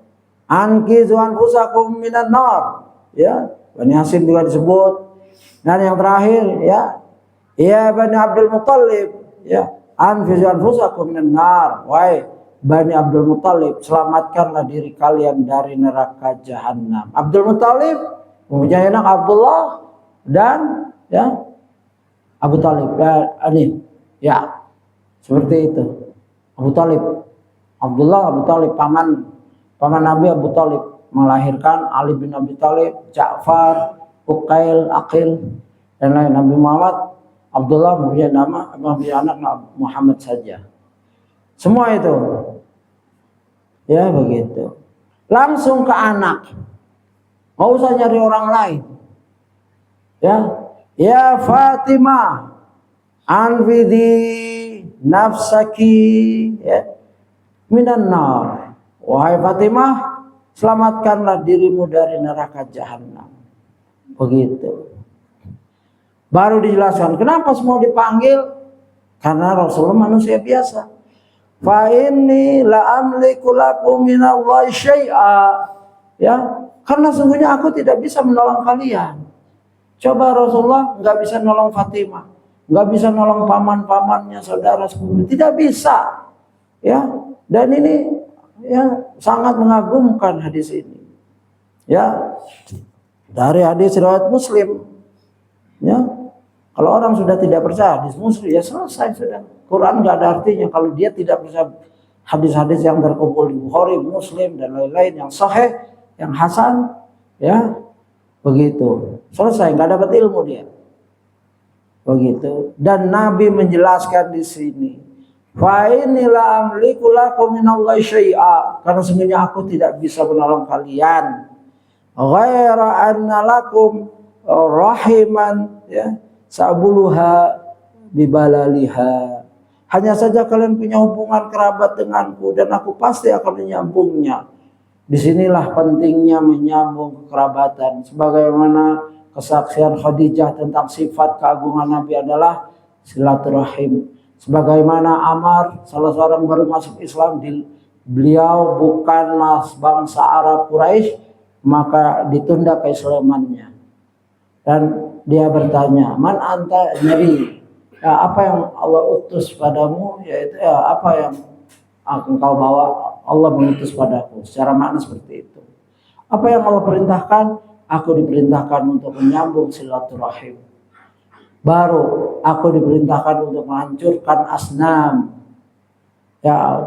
ankizu anfusakum minan nar, ya, Bani Hashim juga disebut. Dan yang terakhir, ya Bani Abdul Muttalib, ya, ankizu anfusakum minan nar, wahai Bani Abdul Muttalib, selamatkanlah diri kalian dari neraka jahanam. Abdul Muttalib mempunyai anak Abdullah dan, ya, Abu Talib, ya, seperti itu. Abu Talib, Abdullah, Abu Talib, paman Nabi Abu Talib, melahirkan Ali bin Abi Talib, Ja'far, Uqail, Aqil, dan lain. Nabi Muhammad Abdullah punya nama, punya anak Muhammad saja. Semua itu. Ya begitu. Langsung ke anak. Nggak usah nyari orang lain. Ya Fatimah, anfidhi nafsaki ya minan nar. Wahai Fatimah, selamatkanlah dirimu dari neraka jahanam. Begitu. Baru dijelaskan kenapa semua dipanggil, karena Rasulullah manusia biasa. Fa inni la amliku lakum minallahi syai'a. Ya, karena sungguhnya aku tidak bisa menolong kalian. Coba Rasulullah nggak bisa nolong Fatimah, nggak bisa nolong paman-pamannya, saudara sepupu, tidak bisa. Ya, dan ini ya sangat mengagumkan hadis ini. Ya, dari hadis riwayat Muslim. Ya, kalau orang sudah tidak percaya hadis Muslim, ya selesai sudah. Quran nggak ada artinya kalau dia tidak percaya hadis-hadis yang terkumpul di Bukhari, Muslim dan lain-lain yang sahih, yang hasan, ya. Begitu, selesai, nggak dapat ilmu dia. Begitu. Dan Nabi menjelaskan di sini, fa inilah amliku lakum minallahi syai'a, karena sebenarnya aku tidak bisa menolong kalian. Ghaira anna lakum rahiman ya sabuluha bibalaliha. Hanya saja kalian punya hubungan kerabat denganku dan aku pasti akan menyambungnya. Disinilah pentingnya menyambung kekerabatan. Sebagaimana kesaksian Khadijah tentang sifat keagungan Nabi adalah silaturahim. Sebagaimana Amar, salah seorang baru masuk Islam, beliau bukanlah bangsa Arab Quraisy, maka ditunda keislamannya. Dan dia bertanya, man anta Nabi? Ya, apa yang Allah utus padamu? Yaitu apa yang engkau bawa? Allah mengutus padaku. Secara makna seperti itu. Apa yang Allah perintahkan? Aku diperintahkan untuk menyambung silaturahim. Baru aku diperintahkan untuk menghancurkan asnam. Ya,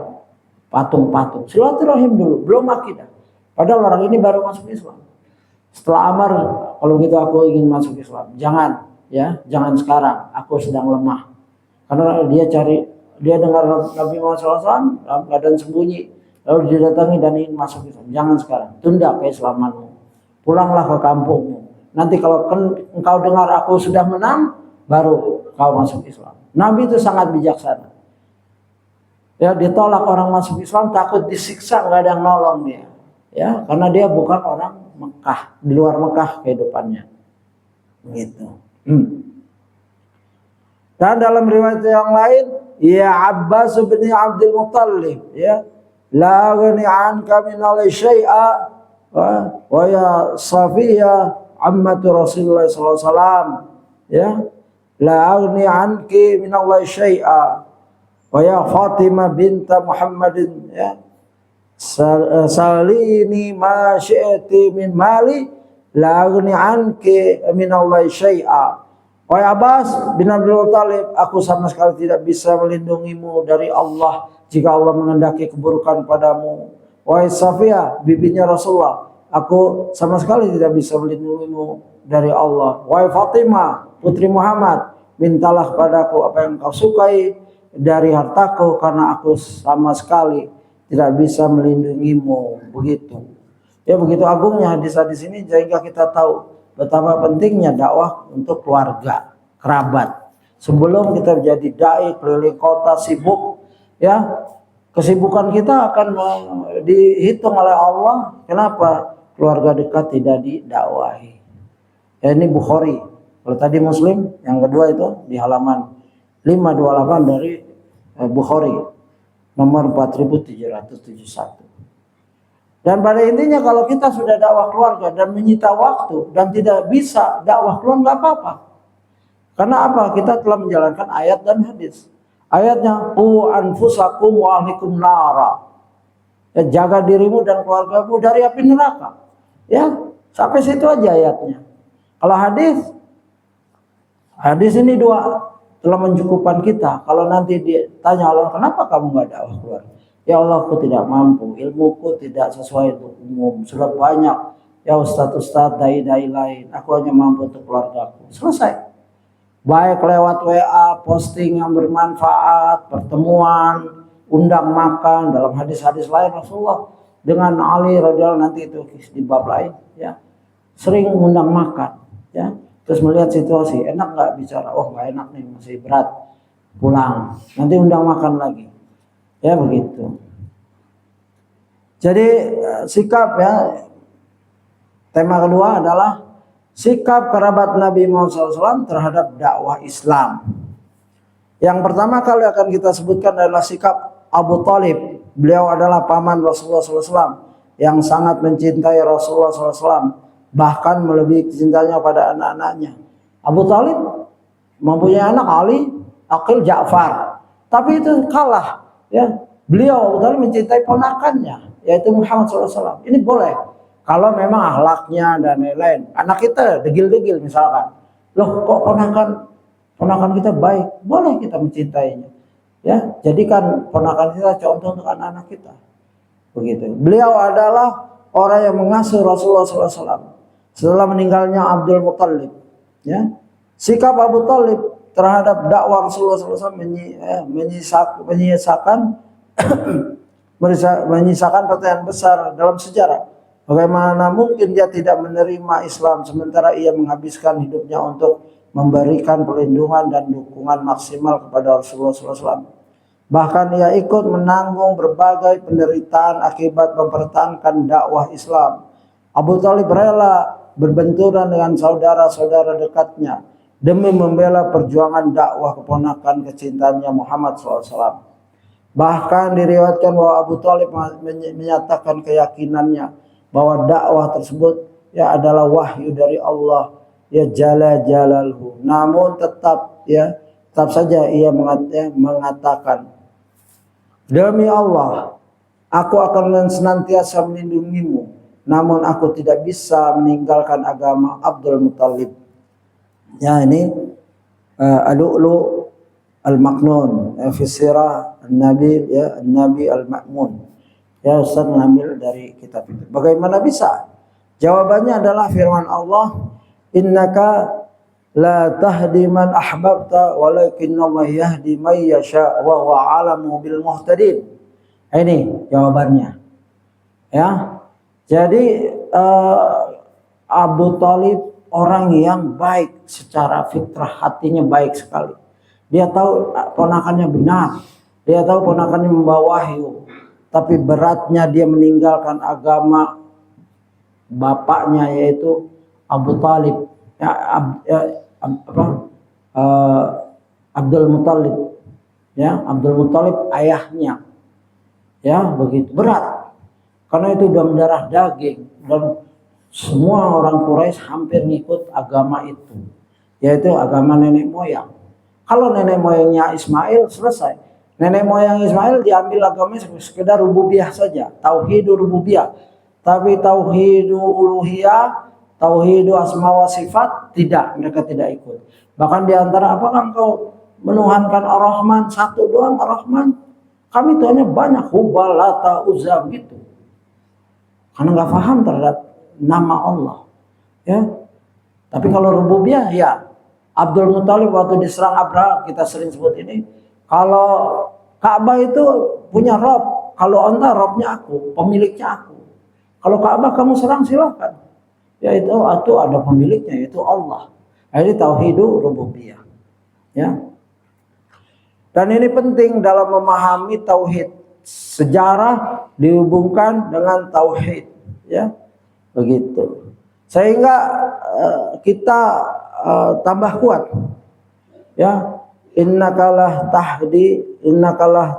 patung-patung. Silaturahim dulu, belum akidah. Padahal orang ini baru masuk Islam. Setelah Amar, kalau gitu aku ingin masuk Islam. Jangan, ya, jangan sekarang. Aku sedang lemah. Karena dia dengar Nabi Muhammad SAW dalam keadaan sembunyi. Lalu didatangi dan ingin masuk Islam. Jangan sekarang, tunda keislamanmu. Pulanglah ke kampungmu. Nanti kalau engkau dengar aku sudah menang, baru kau masuk Islam. Nabi itu sangat bijaksana. Ya, ditolak orang masuk Islam, takut disiksa, nggak ada yang nolong dia. Ya, karena dia bukan orang Mekah, di luar Mekah kehidupannya. Begitu. Dan dalam riwayat yang lain, ya Abbas bin Abdul Muttalib, ya, la ghani anka min syai'a wa ya Safiyah ammatu Rasulullah sallallahu alaihi wasallam, ya, la ghani anki min syai'a wa ya Fatimah binta Muhammadin, ya, salini ma syi'ti min mali la ghani anki min syai'a. Wahai Abbas bin Abdul Muttalib, aku sama sekali tidak bisa melindungimu dari Allah jika Allah mengendaki keburukan padamu. Wahai Safiyah, bibinya Rasulullah, aku sama sekali tidak bisa melindungimu dari Allah. Wahai Fatimah, putri Muhammad, mintalah padaku apa yang kau sukai dari hartaku, karena aku sama sekali tidak bisa melindungimu. Begitu. Ya, begitu agungnya hadis-hadis ini sehingga kita tahu betapa pentingnya dakwah untuk keluarga, kerabat. Sebelum kita menjadi dai keliling kota sibuk, ya, kesibukan kita akan dihitung oleh Allah. Kenapa? Keluarga dekat tidak didakwahi. Ya, ini Bukhari. Kalau tadi Muslim, yang kedua itu di halaman 528 dari Bukhari, nomor 4771. Dan pada intinya kalau kita sudah dakwah keluarga dan menyita waktu dan tidak bisa dakwah keluarga, nggak apa-apa. Karena apa? Kita telah menjalankan ayat dan hadis. Ayatnya, qu anfusakum wa ahlikum nara. Ya, jaga dirimu dan keluargamu dari api neraka. Ya, sampai situ aja ayatnya. Kalau hadis ini dua telah mencukupkan kita. Kalau nanti ditanya Allah, kenapa kamu nggak dakwah keluarga? Ya Allah, aku tidak mampu, ilmuku tidak sesuai untuk umum, sudah banyak ya ustadz-ustadz, dai-dai lain, aku hanya mampu untuk keluargaku. Selesai. baik lewat WA, posting yang bermanfaat, pertemuan, undang makan. Dalam hadis-hadis lain Rasulullah dengan Ali radhiyallahu nanti itu di bab lain, ya, sering undang makan, ya. Terus melihat situasi, enak nggak bicara? Oh nggak enak nih, masih berat, pulang. Nanti undang makan lagi, ya begitu. Jadi sikap, ya. Tema kedua adalah sikap kerabat Nabi Muhammad SAW terhadap dakwah Islam. Yang pertama kali akan kita sebutkan adalah sikap Abu Thalib. Beliau adalah paman Rasulullah SAW yang sangat mencintai Rasulullah SAW, bahkan melebihi cintanya pada anak-anaknya. Abu Thalib mempunyai anak Ali, Aqil, Ja'far, tapi itu kalah, ya. Beliau Abu Thalib mencintai ponakannya, yaitu Muhammad SAW. Ini boleh kalau memang akhlaknya dan lain-lain. Anak kita degil-degil misalkan, loh kok ponakan kita baik, boleh kita mencintainya, ya. Jadikan ponakan kita contoh untuk anak-anak kita, begitu. Beliau adalah orang yang mengasuh Rasulullah SAW setelah meninggalnya Abdul Muttalib, ya. Sikap Abu Thalib terhadap dakwah Rasulullah SAW menyisakan pertanyaan besar dalam sejarah. Bagaimana mungkin dia tidak menerima Islam sementara ia menghabiskan hidupnya untuk memberikan perlindungan dan dukungan maksimal kepada Rasulullah SAW. Bahkan ia ikut menanggung berbagai penderitaan akibat mempertahankan dakwah Islam. Abu Thalib rela berbenturan dengan saudara-saudara dekatnya demi membela perjuangan dakwah keponakan kecintaannya Muhammad SAW. Bahkan diriwayatkan bahwa Abu Thalib menyatakan keyakinannya bahwa dakwah tersebut, ya, adalah wahyu dari Allah, ya, jalla jalaluhu. Namun tetap saja ia mengatakan, demi Allah, aku akan senantiasa melindungimu, namun aku tidak bisa meninggalkan agama Abdul Muttalib. Ya, ini Al-Lu'lu' Al-Maknun fi sirah An-Nabi, ya, An-Nabi Al-Ma'mun. Ya, Ustaz mengambil dari kitab itu. Bagaimana bisa? Jawabannya adalah firman Allah, innaka la tahdi man ahbabta walakinnallaha yahdi may yasha wa huwa alamu bil muhtadin. Ini jawabannya. Ya. Jadi Abu Thalib orang yang baik secara fitrah, hatinya baik sekali. Dia tahu ponakannya benar. Dia tahu ponakannya membawa wahyu. Tapi beratnya dia meninggalkan agama bapaknya, yaitu Abu Thalib, Abdul Muttalib, ya, Abdul Muttalib ayahnya, ya, begitu berat karena itu udah mendarah daging dan semua orang Quraisy hampir ngikut agama itu, yaitu agama nenek moyang. Kalau nenek moyangnya Ismail selesai. Nenek moyang Ismail diambil agamanya sekedar rububiyah saja, tauhid rububiyah. Tapi tauhid uluhiyah, tauhid asma wa sifat tidak, mereka tidak ikut. Bahkan diantara, apakah engkau menuhankan Ar-Rahman satu doang, Ar-Rahman? Kami Tuhannya banyak, Hubal, Lata, Uzza, gitu. Karena nggak paham terhadap nama Allah, ya. Tapi kalau rububiyah, ya, Abdul Muttalib waktu diserang Abraha, kita sering sebut ini. Kalau Ka'bah itu punya Rob, kalau anda Robnya aku, pemiliknya aku. Kalau Ka'bah kamu serang silahkan. Ya itu ada pemiliknya, yaitu Allah. Ini tauhidu rububiyah. Ya. Dan ini penting dalam memahami tauhid. Sejarah dihubungkan dengan tauhid, ya. Begitu. Sehingga kita tambah kuat. Ya. Innakalah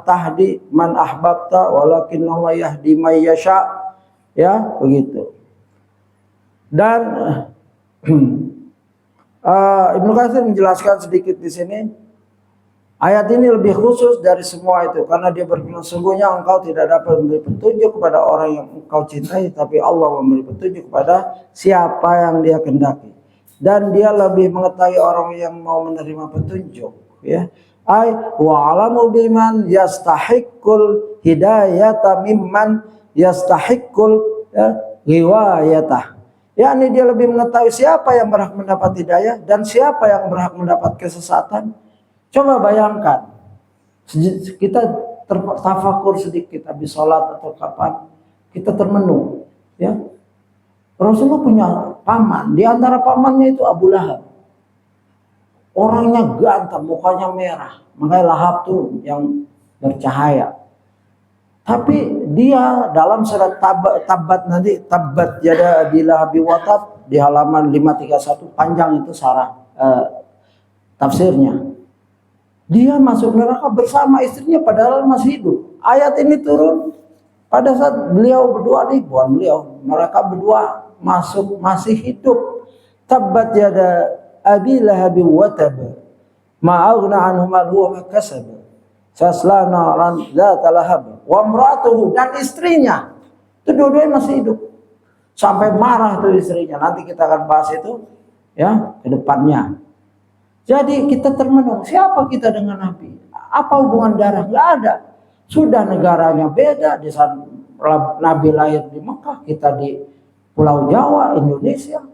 tahdi man ahbabta walakinnallaha yahdi may yasha, ya, begitu. Dan Ibnu Katsir menjelaskan sedikit di sini. Ayat ini lebih khusus dari semua itu karena dia berfirman, sungguhnya engkau tidak dapat memberi petunjuk kepada orang yang engkau cintai, tapi Allah memberi petunjuk kepada siapa yang dia kehendaki. Dan dia lebih mengetahui orang yang mau menerima petunjuk. Ya, ay wa alamu biman yastahiqqul hidayata mimman yastahiqqul riwayatah. yakni dia lebih mengetahui siapa yang berhak mendapat hidayah dan siapa yang berhak mendapat kesesatan. Coba bayangkan, kita tertafakur sedikit habis sholat atau kapan, kita termenung, ya. Rasulullah punya paman, di antara pamannya itu Abu Lahab. Orangnya ganteng, mukanya merah, makanya Lahab tuh yang bercahaya. Tapi dia dalam surat Tabat nanti, Tabat yada Abi Lahabi wa tab, di halaman 531, panjang itu sarah tafsirnya. Dia masuk neraka bersama istrinya padahal masih hidup. Ayat ini turun pada saat beliau berdua nih, bukan beliau, mereka berdua masih hidup. Tabat yada Abi Lahabi wa tab, ma aghna anhu mal huwa ma kasab. Sasla naran dzata lahab wa imratuhu, dan istrinya itu dua-duanya masih hidup. Sampai marah tuh istrinya. Nanti kita akan bahas itu ya ke depannya. Jadi kita termenung, siapa kita dengan Nabi? Apa hubungan darah? Enggak ada. Sudah negaranya beda, di sana Nabi lahir di Mekah, kita di Pulau Jawa, Indonesia.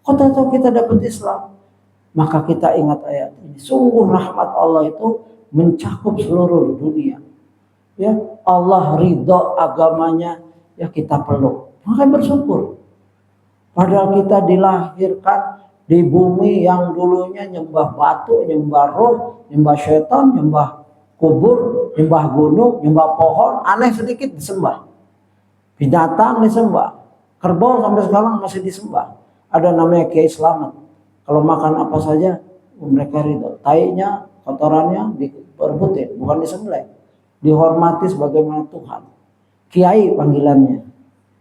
Kok tahu kita dapat Islam? Maka kita ingat ayat ini. Sungguh rahmat Allah itu mencakup seluruh dunia. Ya, Allah ridho agamanya, ya kita peluk. Maka bersyukur. Padahal kita dilahirkan di bumi yang dulunya nyembah batu, nyembah roh, nyembah syaitan, nyembah kubur, nyembah gunung, nyembah pohon, aneh sedikit disembah. Binatang disembah. Kerbau sampai sekarang masih disembah. Ada namanya Kiai Slamet. Kalau makan apa saja mereka ridho. Tainya, kotorannya diperbutin, bukan disembelih, dihormati sebagaimana Tuhan. Kiai panggilannya.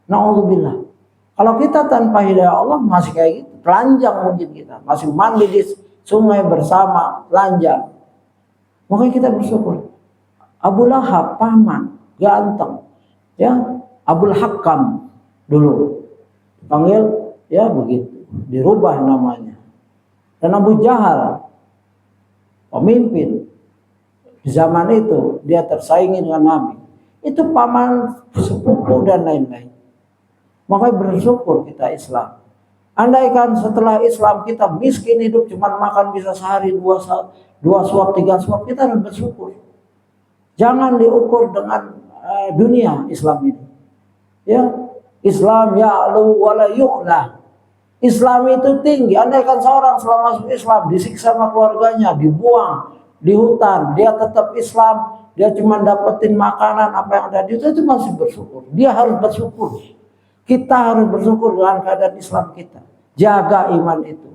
Na'udzubillah. Kalau kita tanpa hidayah Allah masih kayak gitu, telanjang mungkin kita, masih mandi di sungai bersama telanjang. Makanya kita bersyukur. Abu Lahab paman, ganteng, ya, Abul Hakam dulu panggil, ya begitu, dirubah namanya. Dan Abu Jahal pemimpin di zaman itu, dia tersaingi dengan Nabi. Itu paman, sepupu dan lain-lain. Makanya bersyukur kita Islam. Andaikan setelah Islam kita miskin hidup, cuma makan bisa sehari dua suap, 3 suap, kita harus bersyukur. Jangan diukur dengan dunia Islam ini. Ya, Islam ya'lu wa la yu'la. Islam itu tinggi. Andaikan seorang setelah masuk Islam disiksa sama keluarganya, dibuang di hutan, dia tetap Islam, dia cuma dapetin makanan apa yang ada di itu masih bersyukur. Dia harus bersyukur. Kita harus bersyukur dengan keadaan Islam kita. Jaga iman itu.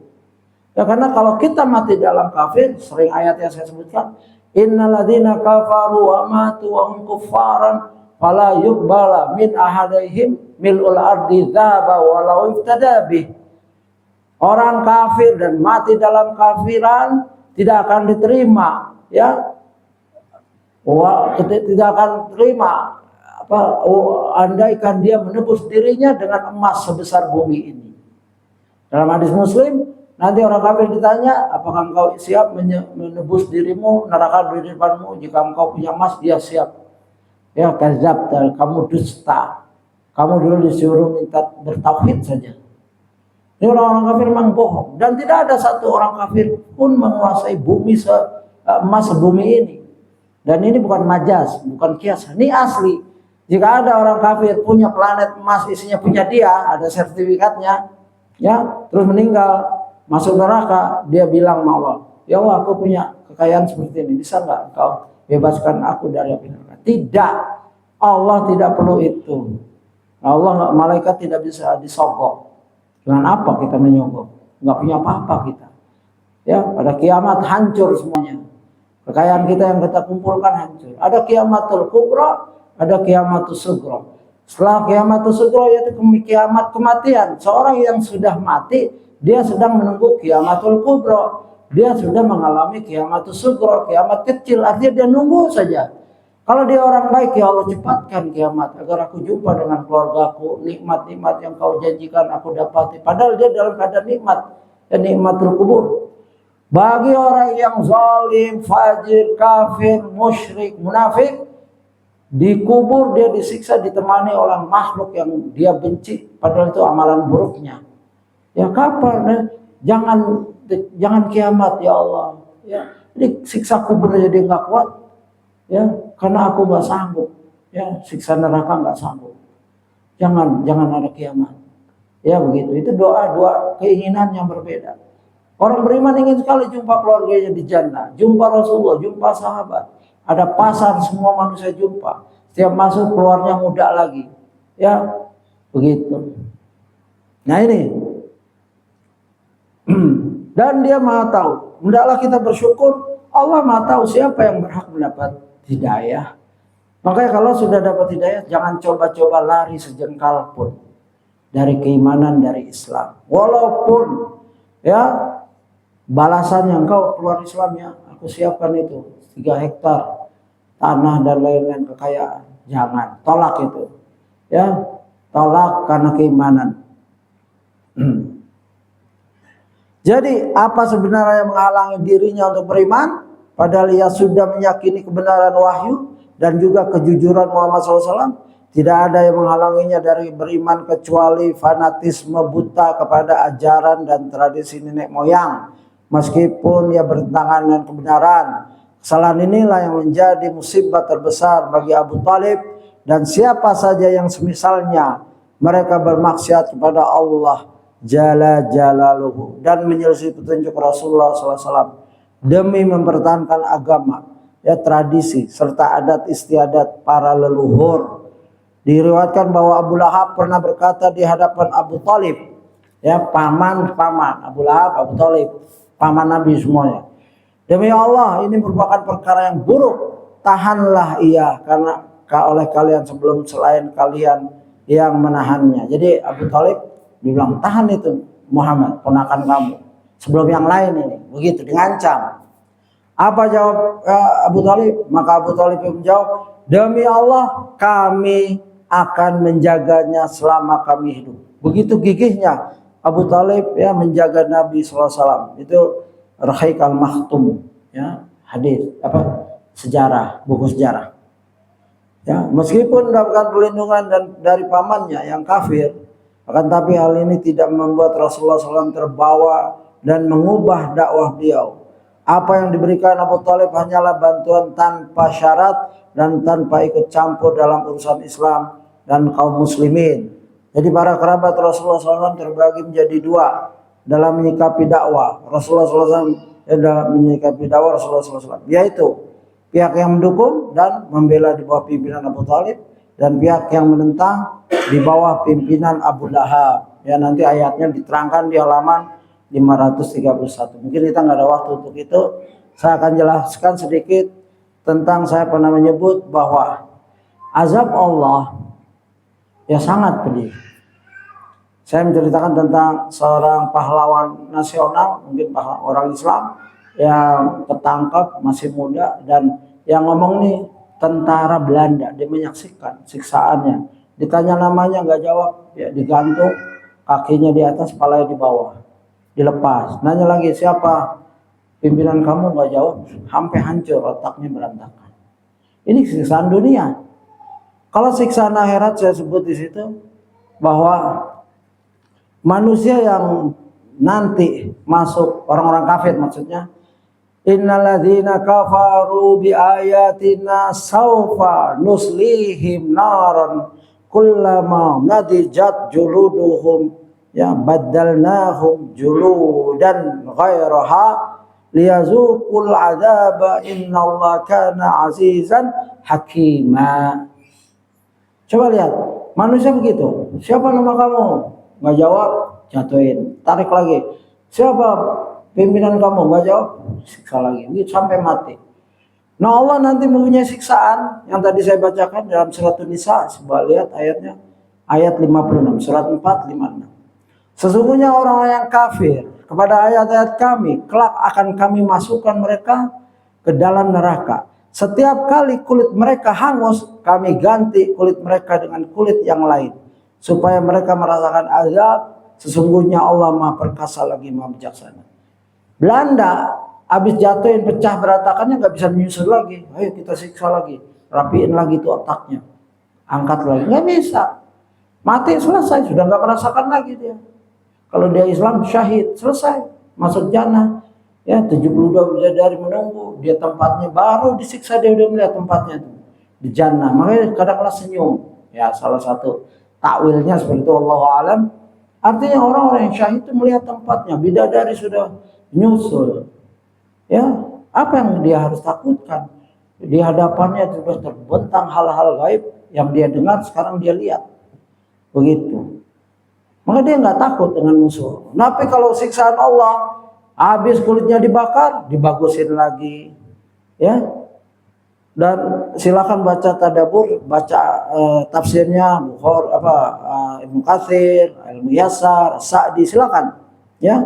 Ya, karena kalau kita mati dalam kafir, sering ayat yang saya sebutkan, innalladzina kafaru wa matu wa hum kuffaran fala yuqbala min ahadihim mil'ul ardi dzaba walau iftada bih. Orang kafir dan mati dalam kafiran tidak akan diterima, ya. Tidak akan terima andaikan dia menebus dirinya dengan emas sebesar bumi ini. Dalam hadis Muslim, nanti orang kafir ditanya, apakah engkau siap menebus dirimu, neraka di depanmu? Jika engkau punya emas, dia siap. Ya, kadzab, kamu dusta. Kamu dulu disuruh minta bertauhid saja. Ini orang-orang kafir memang bohong. Dan tidak ada satu orang kafir pun menguasai bumi emas sebumi ini. Dan ini bukan majas, bukan kias. Ini asli. Jika ada orang kafir punya planet emas, isinya punya dia, ada sertifikatnya, ya, terus meninggal, masuk neraka, dia bilang sama Allah, ya Allah, aku punya kekayaan seperti ini, bisa nggak engkau bebaskan aku dari api neraka? Tidak. Allah tidak perlu itu. Allah, malaikat tidak bisa disogok. Dengan apa kita menyogok? Nggak punya apa-apa kita. Ya, pada kiamat hancur semuanya. Kekayaan kita yang kita kumpulkan hancur. Ada kiamatul kubra, ada kiamatul sugra. Setelah kiamatul sugra yaitu kiamat kematian. Seorang yang sudah mati, dia sedang menunggu kiamatul kubra. Dia sudah mengalami kiamatul sugra, kiamat kecil. Artinya dia nunggu saja. Kalau dia orang baik, ya Allah cepatkan kiamat agar aku jumpa dengan keluargaku, nikmat-nikmat yang kau janjikan aku dapati. Padahal dia dalam keadaan nikmat, dan nikmatul kubur. Bagi orang yang zalim, fajir, kafir, musyrik, munafik, di kubur dia disiksa ditemani oleh makhluk yang dia benci, padahal itu amalan buruknya. Ya kapan? Jangan kiamat ya Allah. Ya, ini siksa kubur aja dia nggak kuat. Ya, karena aku nggak sanggup. Ya, siksa neraka nggak sanggup. Jangan ada kiamat. Ya begitu. Itu doa keinginan yang berbeda. Orang beriman ingin sekali jumpa keluarganya di jannah, jumpa Rasulullah, jumpa sahabat. Ada pasar, semua manusia jumpa. Setiap masuk keluarnya muda lagi. Ya, begitu. Nah ini. Dan dia Maha tahu. Hendaklah kita bersyukur. Allah Maha tahu siapa yang berhak mendapat hidayah. Makanya kalau sudah dapat hidayah, jangan coba-coba lari sejengkal pun dari keimanan, dari Islam. Walaupun ya balasannya engkau keluar Islam, ya aku siapkan itu 3 hektar tanah dan lain-lain kekayaan. Jangan, tolak itu. Ya, tolak karena keimanan. Jadi apa sebenarnya yang menghalangi dirinya untuk beriman? Padahal ia sudah meyakini kebenaran wahyu dan juga kejujuran Muhammad SAW. Tidak ada yang menghalanginya dari beriman kecuali fanatisme buta kepada ajaran dan tradisi nenek moyang. Meskipun ia bertentangan dengan kebenaran. Kesalahan inilah yang menjadi musibah terbesar bagi Abu Talib dan siapa saja yang semisalnya. Mereka bermaksiat kepada Allah Jalla Jalaluhu dan menyelisih petunjuk Rasulullah SAW demi mempertahankan agama, ya tradisi serta adat istiadat para leluhur. Diriwayatkan bahwa Abu Lahab pernah berkata di hadapan Abu Talib, ya paman Abu Lahab, Abu Talib, paman Nabi semuanya. Demi Allah, ini merupakan perkara yang buruk. Tahanlah ia karena oleh kalian sebelum selain kalian yang menahannya. Jadi Abu Talib dibilang tahan itu Muhammad, ponakan kamu sebelum yang lain ini. Begitu diancam. Apa jawab Abu Talib? Maka Abu Talib menjawab, demi Allah kami akan menjaganya selama kami hidup. Begitu gigihnya Abu Talib ya menjaga Nabi SAW. Itu Rahiq al-Makhtum, ya hadis sejarah, buku sejarah. Ya, meskipun mendapatkan perlindungan dari pamannya yang kafir, akan tapi hal ini tidak membuat Rasulullah SAW terbawa dan mengubah dakwah beliau. Apa yang diberikan Abu Talib hanyalah bantuan tanpa syarat dan tanpa ikut campur dalam urusan Islam dan kaum muslimin. Jadi para kerabat Rasulullah SAW terbagi menjadi 2 dalam menyikapi dakwah Rasulullah SAW, dalam menyikapi dakwah Rasulullah SAW, yaitu pihak yang mendukung dan membela di bawah pimpinan Abu Talib dan pihak yang menentang di bawah pimpinan Abu Lahab. Ya nanti ayatnya diterangkan di halaman 531. Mungkin kita nggak ada waktu untuk itu. Saya akan jelaskan sedikit tentang saya pernah menyebut bahwa azab Allah ya sangat pedih. Saya menceritakan tentang seorang pahlawan nasional, mungkin orang Islam yang ketangkap masih muda dan yang ngomong nih tentara Belanda. Dia menyaksikan siksaannya. Ditanya namanya nggak jawab, ya digantung kakinya di atas, kepalanya di bawah, dilepas. Nanya lagi siapa pimpinan kamu, nggak jawab, sampai hancur otaknya berantakan. Ini siksaan dunia. Kalau siksaan akhirat saya sebut di situ bahwa manusia yang nanti masuk orang-orang kafir maksudnya, innalladzina kafaru bi ayatina saufa nuslihim naran kullama nadijat juluduhum ya baddalnahum juludan ghairaha liyazuqul adzaba innallaha kana azizan hakima. Coba lihat, manusia begitu. Siapa nama kamu? Nggak jawab, jatuhin. Tarik lagi. Siapa pimpinan kamu? Nggak jawab, siksa lagi. Begitu sampai mati. Nah Allah nanti mempunyai siksaan yang tadi saya bacakan dalam surat An-Nisa. Coba lihat ayatnya. Ayat 56, surat 4, 56. Sesungguhnya orang yang kafir kepada ayat-ayat kami, kelak akan kami masukkan mereka ke dalam neraka. Setiap kali kulit mereka hangus, kami ganti kulit mereka dengan kulit yang lain, supaya mereka merasakan azab. Sesungguhnya Allah Maha Perkasa lagi Maha Bijaksana. Belanda habis jatuhin pecah berantakannya nggak bisa menyusul lagi. Ayo kita siksa lagi, rapiin lagi tuh otaknya, angkat lagi, nggak bisa. Mati selesai, sudah nggak merasakan lagi dia. Kalau dia Islam syahid, selesai, masuk jannah. Ya, 72 bidadari menunggu, dia tempatnya baru disiksa, dia udah melihat tempatnya itu di jannah. Makanya kadang-kadang senyum. Ya, salah satu takwilnya seperti itu, Allahu alam. Artinya orang-orang yang syahid itu melihat tempatnya, bidadari sudah nyusul. Ya, apa yang dia harus takutkan? Di hadapannya sudah terbentang hal-hal gaib yang dia dengar, sekarang dia lihat. Begitu. Maka dia nggak takut dengan musuh. Tapi kalau siksaan Allah, habis kulitnya dibakar, dibagusin lagi. Ya. Dan silakan baca tadabbur, baca tafsirnya Ibnu Katsir, Al-Muyassar, Sa'di, silakan. Ya.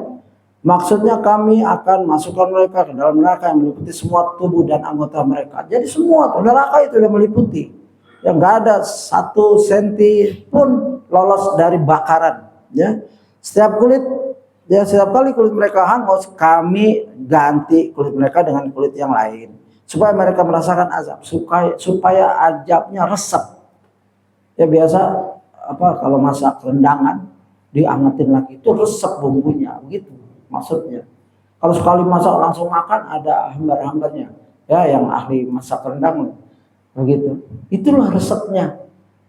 Maksudnya kami akan masukkan mereka ke dalam neraka yang meliputi semua tubuh dan anggota mereka. Jadi semua neraka itu sudah meliputi. Yang nggak ada 1 senti pun lolos dari bakaran. Ya, setiap kali kulit mereka hangus, kami ganti kulit mereka dengan kulit yang lain supaya mereka merasakan azab, supaya azabnya resep. Ya biasa kalau masak rendangan diangetin lagi itu resep bumbunya, begitu maksudnya. Kalau sekali masak langsung makan ada hambar-hambarnya. Ya, yang ahli masak rendang begitu. Itulah resepnya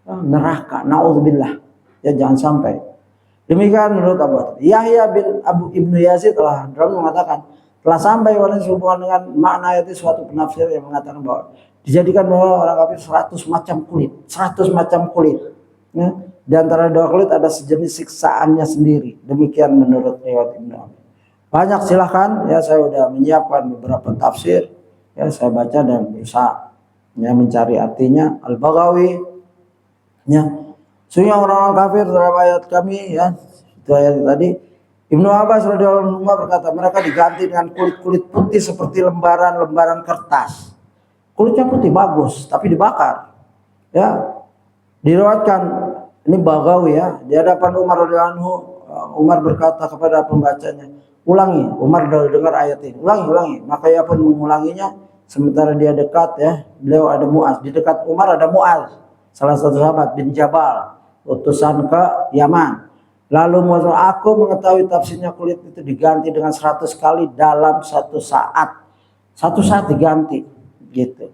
neraka. Nauzubillah. Ya jangan sampai. Demikian menurut Abu Hatim. Yahya bin Ibnu Yazid telah mengatakan telah sampai pada sehubungan dengan makna ayat suatu penafsir yang mengatakan bahwa dijadikan bahwa orang kafir 100 macam kulit, 100 macam kulit. Ya. Di antara 2 kulit ada sejenis siksaannya sendiri. Demikian menurut riwayat Ibnu Abi. Banyak silahkan, ya saya sudah menyiapkan beberapa tafsir, ya saya baca dan berusaha ya mencari artinya. Al-Baghawi, ya. Sehingga orang-orang kafir dalam ayat kami, ya itu ayat tadi, Ibnu Abbas radhiyallahu anhu berkata mereka diganti dengan kulit-kulit putih seperti lembaran-lembaran kertas. Kulitnya putih bagus tapi dibakar. Ya. Diriwayatkan ini Baghawi, ya, di hadapan Umar radhiyallahu anhu, Umar berkata kepada pembacanya, ulangi. Umar dengar ayat ini, ulangi. Maka ia pun mengulanginya sementara dia dekat, ya. Beliau ada Mu'az, di dekat Umar ada Mu'az, salah satu sahabat bin Jabal, utusan ke Yaman. Lalu aku mengetahui tafsirnya kulit itu diganti dengan 100 kali dalam 1 saat. 1 saat diganti, gitu.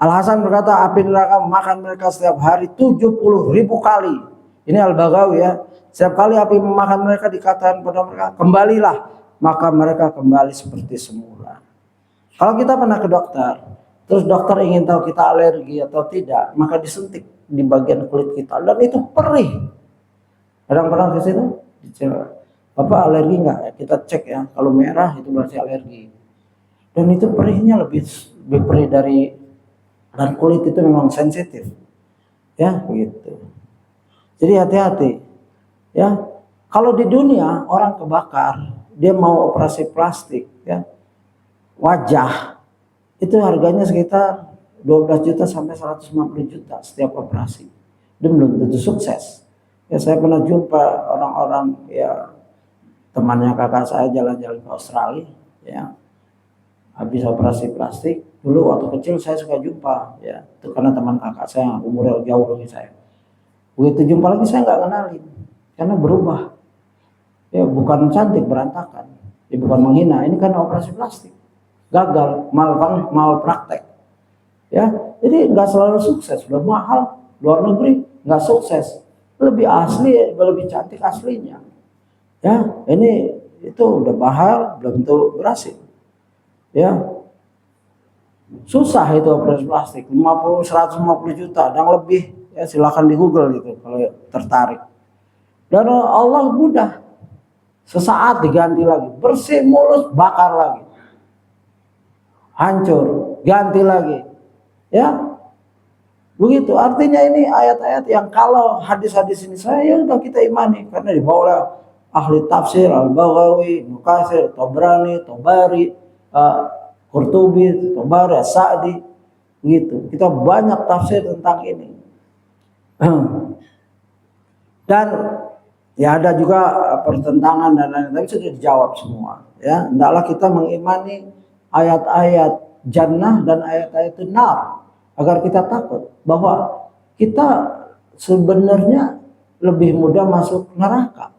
Al-Hasan berkata api neraka memakan mereka setiap hari 70.000 kali. Ini Al-Baghawi, ya. Setiap kali api memakan mereka dikatakan pada mereka, kembalilah. Maka mereka kembali seperti semula. Kalau kita pernah ke dokter, terus dokter ingin tahu kita alergi atau tidak, maka disuntik di bagian kulit kita dan itu perih. Ada pernah ke situ? Bapak alergi nggak? Kita cek, ya. Kalau merah itu berarti alergi. Dan itu perihnya lebih perih dari, dan kulit itu memang sensitif. Ya, begitu. Jadi hati-hati. Ya. Kalau di dunia orang kebakar, dia mau operasi plastik, ya. Wajah itu harganya sekitar 12 juta sampai 150 juta setiap operasi. Dan belum tentu sukses. Ya, saya pernah jumpa orang-orang, ya, temannya kakak saya jalan-jalan ke Australia, ya, habis operasi plastik. Dulu waktu kecil saya suka jumpa, ya, itu karena teman kakak saya umurnya jauh lebih saya. Begitu jumpa lagi saya nggak kenalin, karena berubah. Ya, bukan cantik, berantakan. Ya, bukan menghina, ini karena operasi plastik. Gagal, mal praktek. Ya, jadi nggak selalu sukses, udah mahal, luar negeri nggak sukses. Lebih asli, lebih cantik aslinya. Ya, ini itu udah mahal, belum tentu berhasil. Ya, susah itu operasi plastik, 150 juta dan lebih. Ya, silakan di Google gitu kalau tertarik. Dan Allah mudah, sesaat diganti lagi, bersih mulus, bakar lagi, hancur, ganti lagi. Ya. Begitu, artinya ini ayat-ayat yang kalau hadis-hadis ini saya udah kita imani karena dibawa oleh ahli tafsir Al-Baghawi, Ibnu Katsir, Tabrani, Tabari, Qurtubi, Tabari, Sa'di, begitu. Kita banyak tafsir tentang ini. Dan ya ada juga pertentangan dan lain-lain, tapi sudah dijawab semua. Ya, hendaklah kita mengimani ayat-ayat jannah dan ayat-ayat nar agar kita takut bahwa kita sebenarnya lebih mudah masuk neraka.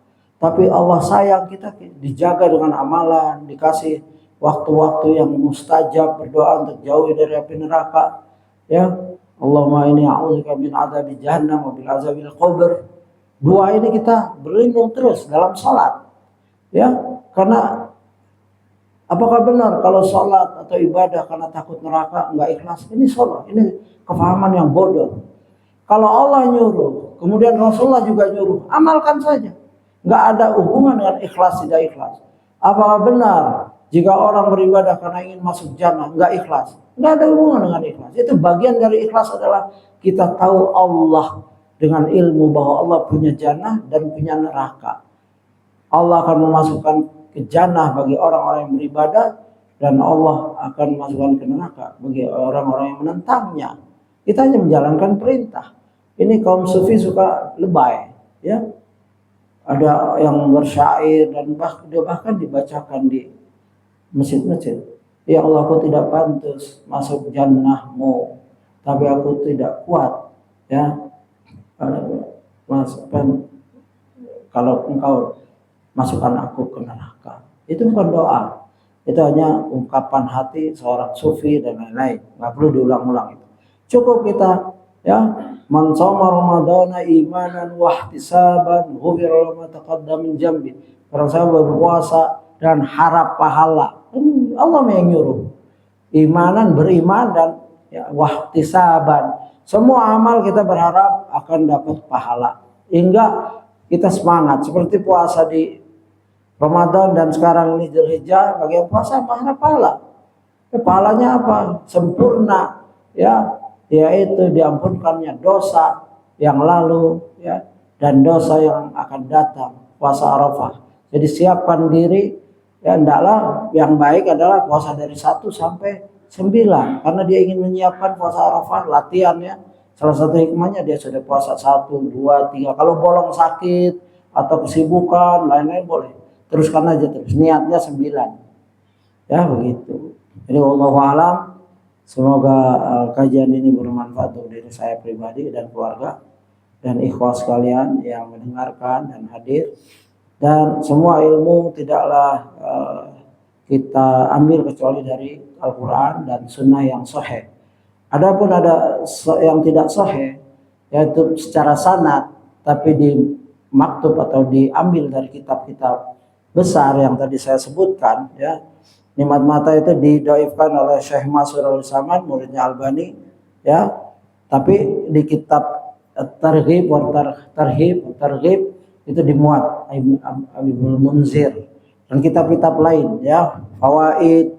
tapi Allah sayang kita dijaga dengan amalan, dikasih waktu-waktu yang mustajab berdoa untuk jauh dari api neraka. Ya, Allahumma inni a'udzubika min adzabi jahannam wa bil azabil qabr. Dua ini kita berlindung terus dalam salat. Ya, karena apakah benar kalau salat atau ibadah karena takut neraka enggak ikhlas? Ini salah, ini kefahaman yang bodoh. Kalau Allah nyuruh, kemudian Rasulullah juga nyuruh, amalkan saja. Enggak ada hubungan dengan ikhlas tidak ikhlas. Apakah benar jika orang beribadah karena ingin masuk jannah enggak ikhlas? Enggak ada hubungan dengan ikhlas. Itu bagian dari ikhlas adalah kita tahu Allah dengan ilmu bahwa Allah punya jannah dan punya neraka. Allah akan memasukkan ke jannah bagi orang-orang yang beribadah dan Allah akan memasukkan ke neraka bagi orang-orang yang menentangnya. Kita hanya menjalankan perintah. Ini kaum sufi suka lebay, ya. Ada yang bersyair dan bahkan dibacakan di masjid-masjid. Ya Allah, aku tidak pantas masuk jannahmu, tapi aku tidak kuat, ya. Masukkan, kalau engkau masukkan aku ke neraka. Itu bukan doa, itu hanya ungkapan hati seorang sufi dan lain-lain. Nggak perlu diulang-ulang itu. Cukup kita, ya, man shoma ramadhana imanan wa ihtisaban ghufira lahu ma taqaddama min dzambi. Orang saya berpuasa dan harap pahala. Allah yang nyuruh. Imanan, beriman, dan ya, wahtisaban. Semua amal kita berharap akan dapat pahala. Hingga kita semangat. Seperti puasa di Ramadan dan sekarang ini Dzulhijjah, bagi yang puasa berharap pahala. Pahalanya apa? Sempurna, ya, yaitu diampunkannya dosa yang lalu, ya, dan dosa yang akan datang. Puasa Arafah. Jadi siapkan diri, ya, hendaklah yang baik adalah puasa dari 1 sampai 9, karena dia ingin menyiapkan puasa Arafah, latihannya. Salah satu hikmahnya dia sudah puasa 1, 2, 3. Kalau bolong sakit atau kesibukan lain-lain boleh teruskan aja terus. Niatnya 9. Ya begitu. Jadi wallahu alam, semoga kajian ini bermanfaat untuk diri saya pribadi dan keluarga dan ikhwas sekalian yang mendengarkan dan hadir. Dan semua ilmu tidaklah kita ambil kecuali dari Al-Quran dan Sunnah yang sahih. Adapun ada yang tidak sahih, yaitu secara sanad, tapi di maktub atau diambil dari kitab-kitab besar yang tadi saya sebutkan, ya. Nikmat Mata itu didoifkan oleh Syekh Mas'ud Al-Samad, muridnya Albani, ya. Tapi di kitab Targhib itu dimuat Ibnu Munzir dan kitab-kitab lain, ya, Fawaid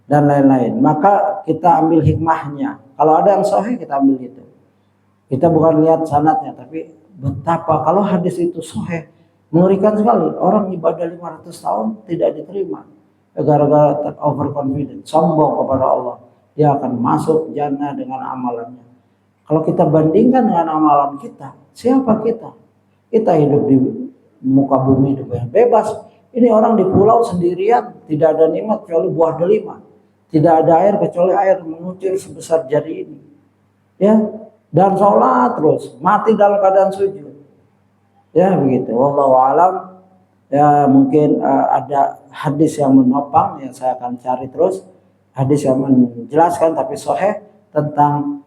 dan lain-lain. Maka kita ambil hikmahnya. Kalau ada yang sahih kita ambil itu. Kita bukan lihat sanadnya, tapi betapa kalau hadis itu sahih, mengerikan sekali. Orang ibadah 500 tahun tidak diterima gara-gara overconfident, sombong kepada Allah. Dia akan masuk jannah dengan amalannya. Kalau kita bandingkan dengan amalan kita, siapa kita? Kita hidup di muka bumi, hidup yang bebas. Ini orang di pulau sendirian, tidak ada nikmat kecuali buah delima. Tidak ada air kecuali air mengucur sebesar jari ini. Ya, dan sholat terus, mati dalam keadaan sujud. Ya, begitu. Wallahu alam. Ya, mungkin ada hadis yang menopang yang saya akan cari terus. Hadis yang menjelaskan tapi sahih tentang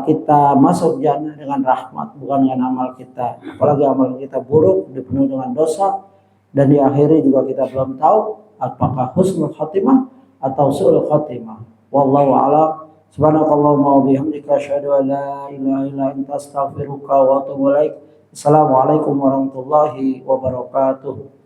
kita masuk jannah dengan rahmat, bukan dengan amal kita. Apalagi amal kita buruk, dipenuhi dengan dosa, dan di akhirnya juga kita belum tahu apakah husnul khatimah atau su'ul khatimah. Wallahu a'lam. Subhanakallahumma wa bihamdika asyhadu an la ilaha illa anta astaghfiruka wa atubu ilaik. Assalamualaikum warahmatullahi wabarakatuh.